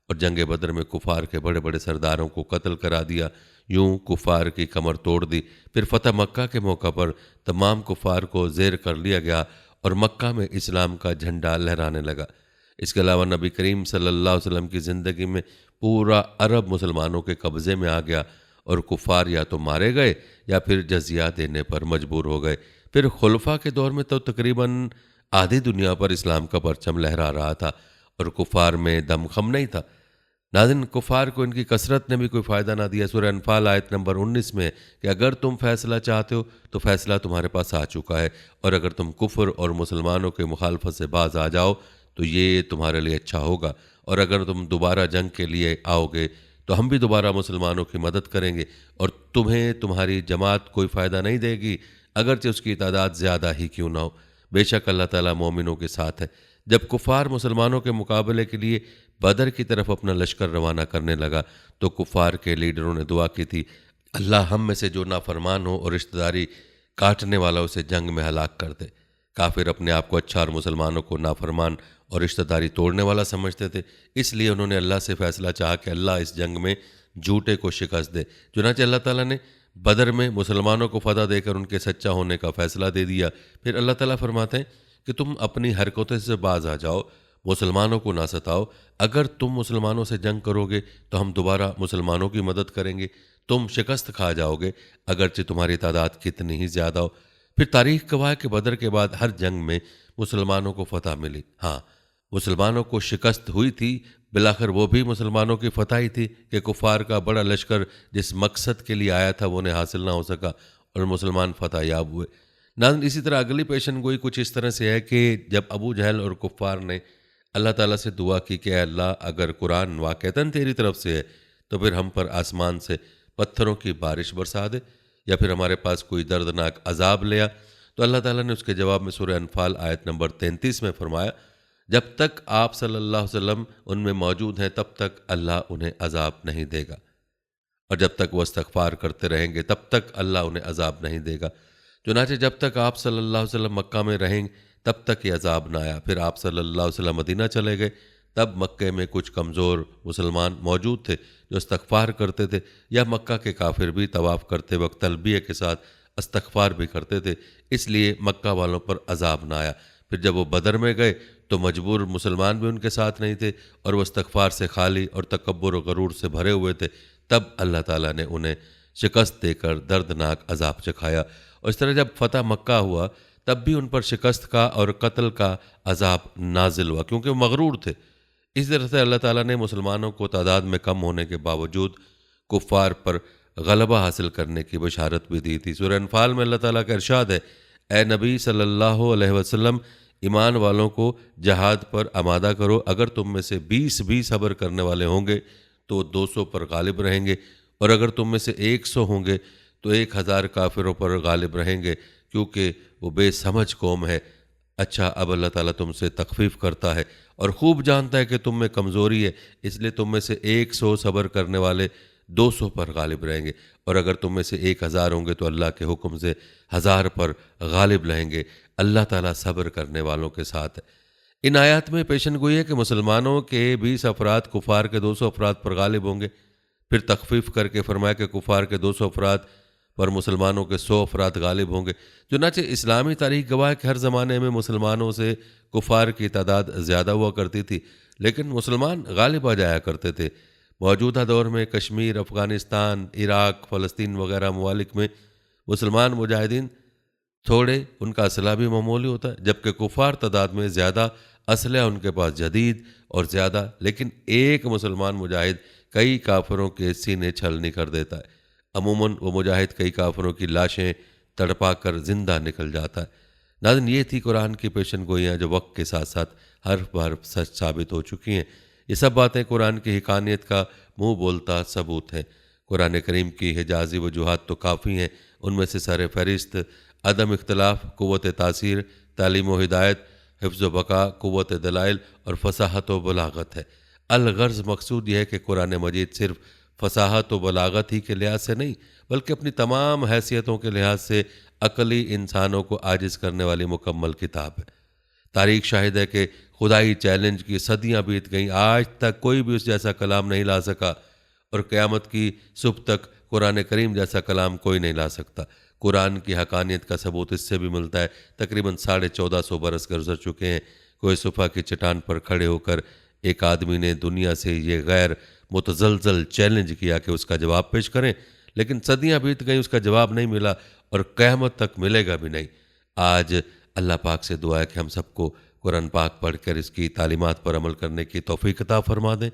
और जंग बदर में कुफार के बड़े बड़े सरदारों को कत्ल करा दिया। यूं कुफार की कमर तोड़ दी। फिर फ़तह मक्का के मौका पर तमाम कुफार को ज़ेर कर लिया गया और मक्का में इस्लाम का झंडा लहराने लगा। इसके अलावा नबी करीम सल्लल्लाहु अलैहि वसल्लम की ज़िंदगी में पूरा अरब मुसलमानों के कब्ज़े में आ गया और कुफार या तो मारे गए या फिर जजिया देने पर मजबूर हो गए। फिर खुलफा के दौर में तो तकरीबन आधी दुनिया पर इस्लाम का परचम लहरा रहा था और कुफार में दमखम नहीं था। नाज़रीन, कुफार को इनकी कसरत ने भी कोई फ़ायदा ना दिया। सूरह अनफ़ाल आयत नंबर 19 में कि अगर तुम फ़ैसला चाहते हो तो फ़ैसला तुम्हारे पास आ चुका है, और अगर तुम कुफ्र और मुसलमानों के मुखालफत से बाज आ जाओ तो ये तुम्हारे लिए अच्छा होगा, और अगर तुम दोबारा जंग के लिए आओगे तो हम भी दोबारा मुसलमानों की मदद करेंगे और तुम्हें तुम्हारी जमात कोई फ़ायदा नहीं देगी, अगरचे उसकी तादाद ज़्यादा ही क्यों ना हो। बेशक अल्लाह ताला मोमिनों के साथ है। जब कुफार मुसलमानों के मुकाबले के लिए बदर की तरफ अपना लश्कर रवाना करने लगा तो कुफार के लीडरों ने दुआ की थी, अल्लाह हम में से जो नाफरमान हो और रिश्तेदारी काटने वाला उसे जंग में हलाक कर दे। काफिर अपने आप को अच्छा और मुसलमानों को नाफरमान और रिश्तेदारी तोड़ने वाला समझते थे, इसलिए उन्होंने अल्लाह से फैसला चाहा कि अल्लाह इस जंग में झूठे को शिकस्त दे। चुनांचे अल्लाह ताला ने बदर में मुसलमानों को फतह देकर उनके सच्चा होने का फैसला दे दिया। फिर अल्लाह ताला फरमाते हैं कि तुम अपनी हरकतों से बाज आ जाओ, मुसलमानों को ना सताओ। अगर तुम मुसलमानों से जंग करोगे तो हम दोबारा मुसलमानों की मदद करेंगे। तुम शिकस्त खा जाओगे, अगरचे तुम्हारी तादाद कितनी ही ज़्यादा हो। फिर तारीख गवाह के बदर के बाद हर जंग में मुसलमानों को फतह मिली। हाँ, मुसलमानों को शिकस्त हुई थी, बिलाखिर वो भी मुसलमानों की फतह ही थी कि कुफार का बड़ा लश्कर जिस मकसद के लिए आया था वो उन्हें हासिल ना हो सका और मुसलमान फतह याब हुए। नाज़रीन, इसी तरह अगली पेशन गोई कुछ इस तरह से है कि जब अबू जहल और कुफार ने अल्लाह ताला से दुआ की कि अल्लाह अगर कुरान वाक़तन तेरी तरफ से है तो फिर हम पर आसमान से पत्थरों की बारिश बरसा दे या फिर हमारे पास कोई दर्दनाक अजाब ले आ, तो अल्लाह ताला ने उसके जवाब में सूरह अनफाल आयत नंबर 33 में फरमाया, जब तक आप सल्लल्लाहु अलैहि वसल्लम उनमें मौजूद हैं तब तक अल्लाह उन्हें अजाब नहीं देगा, और जब तक वो इस्तग़फ़ार करते रहेंगे तब तक अल्लाह उन्हें अजाब नहीं देगा। चुनांचे जब तक आप सल्लल्लाहु अलैहि वसल्लम मक्का में रहेंगे तब तक ये अजाब ना आया। फिर आप सल्लल्लाहु अलैहि वसल्लम मदीना चले गए, तब मक्के में कुछ कमज़ोर मुसलमान मौजूद थे जो इस्तग़फ़ार करते थे, या मक्का के काफिर भी तवाफ़ करते वक्त तलबिया के साथ इस्तग़फ़ार भी करते थे, इसलिए मक्का वालों पर अजाब ना आया। फिर जब वो बदर में गए तो मजबूर मुसलमान भी उनके साथ नहीं थे और वह इस्तग़फ़ार से खाली और तकब्बुर और गरूर से भरे हुए थे, तब अल्लाह ताला ने उन्हें शिकस्त देकर दर्दनाक अजाब चखाया। और इस तरह जब फ़तह मक्का हुआ तब भी उन पर शिकस्त का और कत्ल का अजाब नाजिल हुआ, क्योंकि वो मगरूर थे। इस तरह से अल्लाह ताला ने मुसलमानों को तादाद में कम होने के बावजूद कुफ़ार पर गलबा हासिल करने की बशारत भी दी थी। सूरह अनफ़ाल में अल्लाह ताला का इरशाद है, ए नबी सल्लल्लाहु अलैहि वसल्लम, ईमान वालों को जहाद पर आमादा करो, अगर तुम में से 20 भी सब्र करने वाले होंगे तो 200 पर गालिब रहेंगे, और अगर तुम में से 100 होंगे तो 1000 काफिरों पर गालिब रहेंगे, क्योंकि वो बेसमझ कौम है। अच्छा, अब अल्लाह ताला तुमसे तखफीफ करता है और खूब जानता है कि तुम में कमज़ोरी है, इसलिए तुम में से 100 सब्र करने वाले 200 पर गालिब रहेंगे, और अगर तुम में से 1000 होंगे तो अल्लाह के हुक्म से 1000 पर गालिब रहेंगे। अल्लाह ताला सब्र करने वालों के साथ है। इन आयत में पेशन गोई है कि मुसलमानों के 20 अफराद कुफार के 200 अफराद पर गालिब होंगे। फिर तखफीफ करके फरमाया कि कुफार के 200 अफराद पर मुसलमानों के 100 अफराद गालिब होंगे। चुनांचे इस्लामी तारीख गवाह है कि हर ज़माने में मुसलमानों से कुफार की तादाद ज़्यादा हुआ करती थी, लेकिन मुसलमान गालिब आ जाया करते थे। मौजूदा दौर में कश्मीर, अफ़गानिस्तान, इराक़, फ़लस्तीन वगैरह ममालिक में मुसलमान मुजाहिदीन थोड़े, उनका असलहा भी मामूली होता है, जबकि कुफार तादाद में ज़्यादा, असलहा उनके पास जदीद और ज़्यादा। लेकिन एक मुसलमान मुजाहिद कई काफिरों के सीने छलनी कर देता है। अमूमन वो मुजाहिद कई काफिरों की लाशें तड़पा कर जिंदा निकल जाता है। नाज़रीन, ये थी कुरान की पेशन गोइयाँ जो वक्त के साथ साथ हर्फ बहर्फ सच साबित हो चुकी हैं। ये सब बातें कुरान की हिकानियत का मुँह बोलता सबूत हैं। कुरान करीम की हिजाजी वजूहात तो काफ़ी हैं, उनमें से सर फहरिस्त अदम इख्तलाफ, क़ुव्वत तासीर, तालीम व हिदायत, हिफ्ज़ व बका, क़ुव्वत दलाइल और फसाहत व बलागत है। अलगर्ज़ मकसूद यह है कि कुरान मजीद सिर्फ़ फसाहत व बलागत ही के लिहाज से नहीं, बल्कि अपनी तमाम हैसियतों के लिहाज से अकली इंसानों को आजिज़ करने वाली मुकम्मल किताब है। तारीख शाहिद है कि खुदाई चैलेंज की सदियाँ बीत गईं, आज तक कोई भी उस जैसा कलाम नहीं ला सका, और क़यामत की सुबह तक कुरान करीम जैसा कलाम कोई नहीं ला सकता। कुरान की हकानियत का सबूत इससे भी मिलता है, तकरीबन 1450 बरस गुजर चुके हैं। कोई सुफा की चट्टान पर खड़े होकर एक आदमी ने दुनिया से ये गैर मुतज़लज़ल चैलेंज किया कि उसका जवाब पेश करें, लेकिन सदियां बीत गई, उसका जवाब नहीं मिला और क़यामत तक मिलेगा भी नहीं। आज अल्लाह पाक से दुआ है कि हम सबको कुरान पाक पढ़कर इसकी तालीमात पर अमल करने की तौफ़ीक़ अता फ़रमा दें।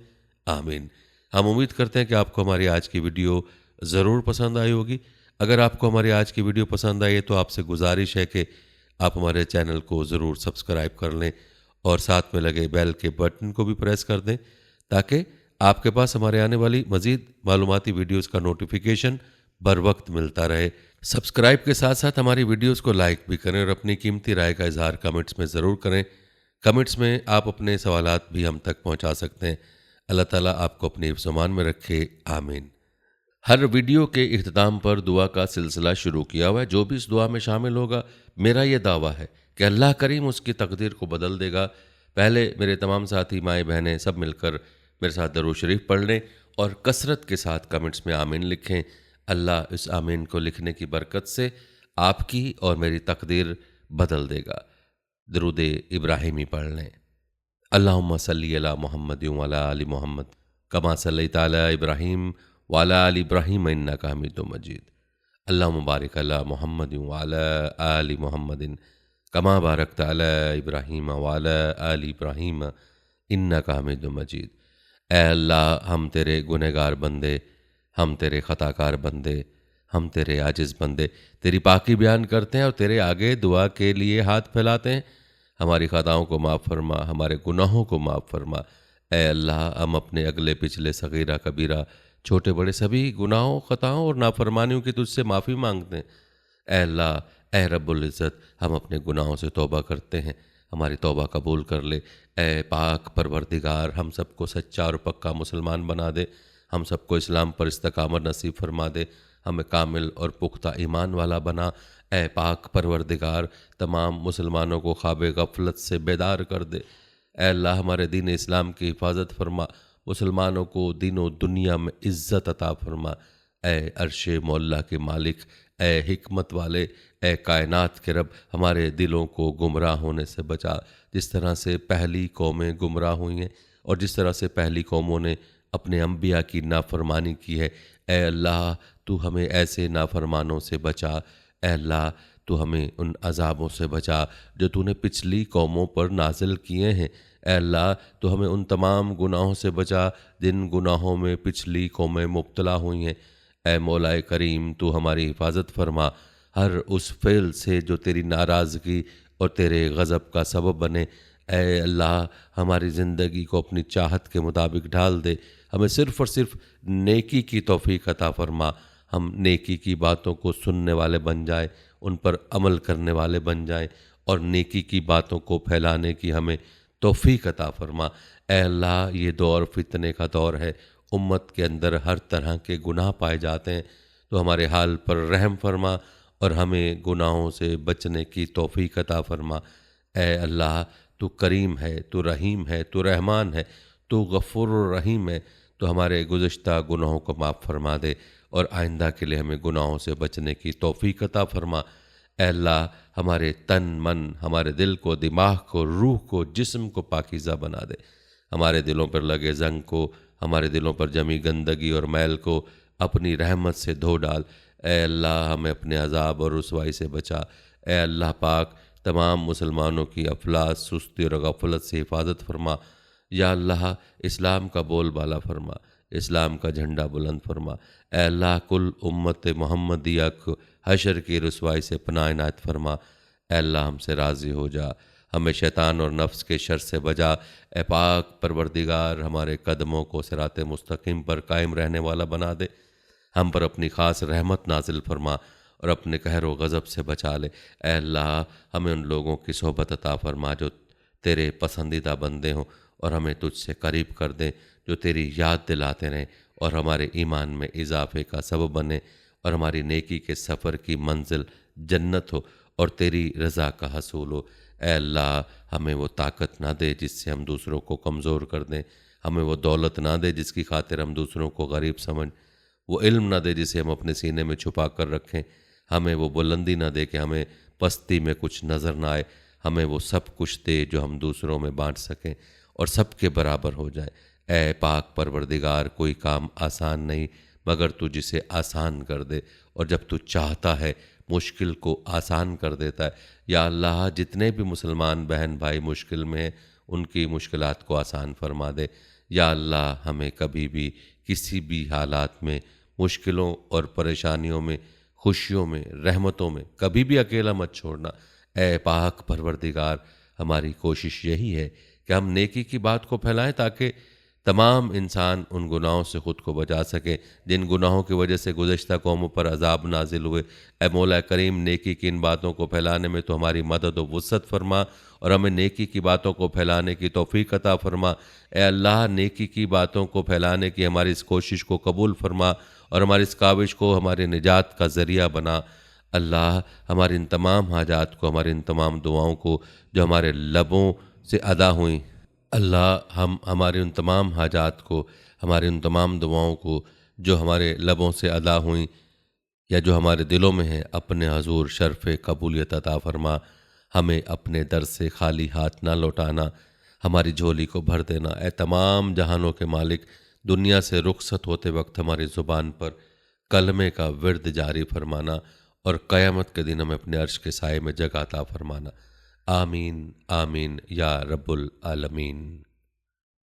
आमीन। हम उम्मीद करते हैं कि आपको हमारी आज की वीडियो ज़रूर पसंद आई होगी। अगर आपको हमारी आज की वीडियो पसंद आई है तो आपसे गुजारिश है कि आप हमारे चैनल को ज़रूर सब्सक्राइब कर लें और साथ में लगे बेल के बटन को भी प्रेस कर दें, ताकि आपके पास हमारे आने वाली मज़ीद मालूमाती वीडियोज़ का नोटिफिकेशन बर वक्त मिलता रहे। सब्सक्राइब के साथ साथ हमारी वीडियोज़ को लाइक भी करें और अपनी कीमती राय का इजहार कमेंट्स में ज़रूर करें। कमेंट्स में आप अपने सवालात भी हम तक पहुँचा सकते हैं। अल्लाह ताला आपको अपने हिफ्ज़-ओ-मान में रखे। आमीन। हर वीडियो के इख्तिताम पर दुआ का सिलसिला शुरू किया हुआ है। जो भी इस दुआ में शामिल होगा, मेरा ये दावा है कि अल्लाह करीम उसकी तकदीर को बदल देगा। पहले मेरे तमाम साथी, माएँ बहनें सब मिलकर मेरे साथ दरूद शरीफ पढ़ लें और कसरत के साथ कमेंट्स में आमीन लिखें। अल्लाह इस आमीन को लिखने की बरकत से आपकी और मेरी तकदीर बदल देगा। दरूद इब्राहिमी पढ़ लें। अल्लाहुम्मा सल्ली अला मुहम्मद व अला आलि मुहम्मद कमा सल्लैता अला इब्राहीम व अला आलि इब्राहीम इन्नका हमीदुम मजीद। अल्लाहुम्मा बारिक अला मुहम्मद व अला आलि मुहम्मदिन कमा बारकता अला इब्राहीम व अला आलि इब्राहीम इन्नका हमीदुम मजीद। ऐ अल्लाह, हम तेरे गुनहगार बंदे, हम तेरे ख़ताकार बंदे, हम तेरे आजिज़ बंदे तेरी पाकी बयान करते हैं और तेरे आगे दुआ के लिए हाथ फैलाते हैं। हमारी ख़ताओं को माफ़ फरमा, हमारे गुनाहों को माफ़ फरमा। ऐ अल्लाह, हम अपने अगले पिछले सगीरा कबीरा, छोटे बड़े सभी गुनाहों, ख़ताओं और नाफरमानियों की तुझसे माफ़ी मांगते हैं। ऐ अल्लाह, ऐ रब्बुल इज़्ज़त, हम अपने गुनाहों से तौबा करते हैं, हमारी तौबा कबूल कर ले। ऐ पाक परवरदिगार, हम सबको सच्चा और पक्का मुसलमान बना दे, हम सबको इस्लाम पर इस्तकामत नसीब फरमा दे, हमें कामिल और पुख्ता ईमान वाला बना। ऐ पाक परवरदिगार, तमाम मुसलमानों को ख्वाब गफलत से बेदार कर दे। ऐ अल्लाह, हमारे दीन इस्लाम की हिफाजत फरमा, मुसलमानों को दीनों दुनिया में इज़्ज़त अता फरमा। ऐ अर्शे मौला के मालिक, ऐ हिकमत वाले, ऐ कायनात के रब, हमारे दिलों को गुमराह होने से बचा। जिस तरह से पहली कौमें गुमराह हुई हैं और जिस तरह से पहली कौमों ने अपने अम्बिया की नाफरमानी की है, ऐ अल्लाह, तू हमें ऐसे नाफरमानों से बचा। ऐ अल्लाह, तू हमें उन अजाबों से बचा जो तूने पिछली कौमों पर नाजिल किए हैं। ऐ अल्लाह, तू हमें उन तमाम गुनाहों से बचा जिन गुनाहों में पिछली कौमें मुब्तला हुई हैं। ऐ मौलाए करीम, तू हमारी हिफाजत फरमा हर उस फ़ेल से जो तेरी नाराज़गी और तेरे गज़ब का सबब बने। ऐ अल्लाह, हमारी ज़िंदगी को अपनी चाहत के मुताबिक ढाल दे, हमें सिर्फ़ और सिर्फ नेकी की तौफ़ीक़ अता फ़रमा। हम नेकी की बातों को सुनने वाले बन जाएं, उन पर अमल करने वाले बन जाएं और नेकी की बातों को फैलाने की हमें तौफ़ीक़ अता फ़रमा। ऐ अल्लाह, ये दौर फितने का दौर है, उम्मत के अंदर हर तरह के गुनाह पाए जाते हैं, तो हमारे हाल पर रहम फरमा और हमें गुनाहों से बचने की तौफ़ीक़ अता फ़रमा। ऐ अल्लाह, तू करीम है, तू रहीम है, तू रहमान है, तू गफ़ूर रहीम है। तो हमारे गुज़श्ता गुनाहों को माफ़ फरमा दे और आइंदा के लिए हमें गुनाहों से बचने की तौफ़ीक अता फरमा। ऐ अल्लाह, हमारे तन मन, हमारे दिल को, दिमाग को, रूह को, जिस्म को पाकीज़ा बना दे। हमारे दिलों पर लगे ज़ंग को, हमारे दिलों पर जमी गंदगी और मैल को अपनी रहमत से धो डाल। ऐ अल्लाह, हमें अपने अज़ाब और रुसवाई से बचा। ऐ अल्लाह पाक, तमाम मुसलमानों की अफलास, सुस्ती और गफलत से हिफाजत फरमा। या अल्लाह, इस्लाम का बोलबाला फरमा, इस्लाम का झंडा बुलंद फरमा। ऐ अल्लाह, कुल उम्मत मोहम्मदिया को हशर की रुसवाई से पनाह इनायत फरमा। ऐ अल्लाह, हमसे राज़ी हो जा, हमें शैतान और नफ्स के शर से बचा। ए पाक परवरदिगार, हमारे कदमों को सिरात मुस्तकीम पर कायम रहने वाला बना दे। हम पर अपनी ख़ास रहमत नाजिल फरमा और अपने कहर व गज़ब से बचा ले। ए अल्लाह, हमें उन लोगों की सोहबत अता फरमा जो तेरे पसंदीदा बंदे हों और हमें तुझसे करीब कर दें, जो तेरी याद दिलाते रहें और हमारे ईमान में इजाफे का सबब बने और हमारी नेकी के सफ़र की मंजिल जन्नत हो और तेरी रज़ा का हसूल हो। ए अल्लाह, हमें वो ताकत ना दे जिससे हम दूसरों को कमज़ोर कर दें, हमें वो दौलत ना दे जिसकी खातिर हम दूसरों को गरीब समझ, वो इल्म ना दे जिसे हम अपने सीने में छुपा कर रखें, हमें वो बुलंदी ना दे कि हमें पस्ती में कुछ नज़र ना आए, हमें वो सब कुछ दे जो हम दूसरों में बांट सकें और सबके बराबर हो जाए। ए पाक परवरदिगार, कोई काम आसान नहीं मगर तू जिसे आसान कर दे, और जब तू चाहता है मुश्किल को आसान कर देता है। या अल्लाह, जितने भी मुसलमान बहन भाई मुश्किल में हैं उनकी मुश्किलात को आसान फरमा दे। या अल्लाह, हमें कभी भी किसी भी हालात में, मुश्किलों और परेशानियों में, खुशियों में, रहमतों में कभी भी अकेला मत छोड़ना। ए पाक परवरदिगार, हमारी कोशिश यही है कि हम नेकी की बात को फैलाएं ताकि तमाम इंसान उन गुनाहों से ख़ुद को बचा सकें जिन गुनाहों की वजह से गुज़श्ता कौमों पर अज़ाब नाजिल हुए। ए मौला करीम, नेकी की इन बातों को फैलाने में तो हमारी मदद व वुसअत फरमा और हमें नेकी की बातों को फैलाने की तौफ़ीक अता फरमा। ए अल्लाह, नेकी की बातों को फैलाने की हमारी इस कोशिश को कबूल फरमा और हमारी इस काविश को हमारे निजात का ज़रिया बना। अल्लाह, हमारी इन तमाम हाजात को, हमारी इन तमाम दुआओं को जो हमारे लबों से अदा हुई, अल्लाह, हम हमारे उन तमाम हाजात को, हमारे उन तमाम दुआओं को जो हमारे लबों से अदा हुई या जो हमारे दिलों में है, अपने हजूर शर्फ़ कबूलियत अता फरमा। हमें अपने दर से खाली हाथ ना लौटाना, हमारी झोली को भर देना। ए तमाम जहानों के मालिक, दुनिया से रुखसत होते वक्त हमारी ज़ुबान पर कलमे का विर्द जारी फरमाना और क़यामत के दिन हमें अपने अर्श के साए में जगह अता फरमाना। आमीन आमीन या रब्बुल आलमीन।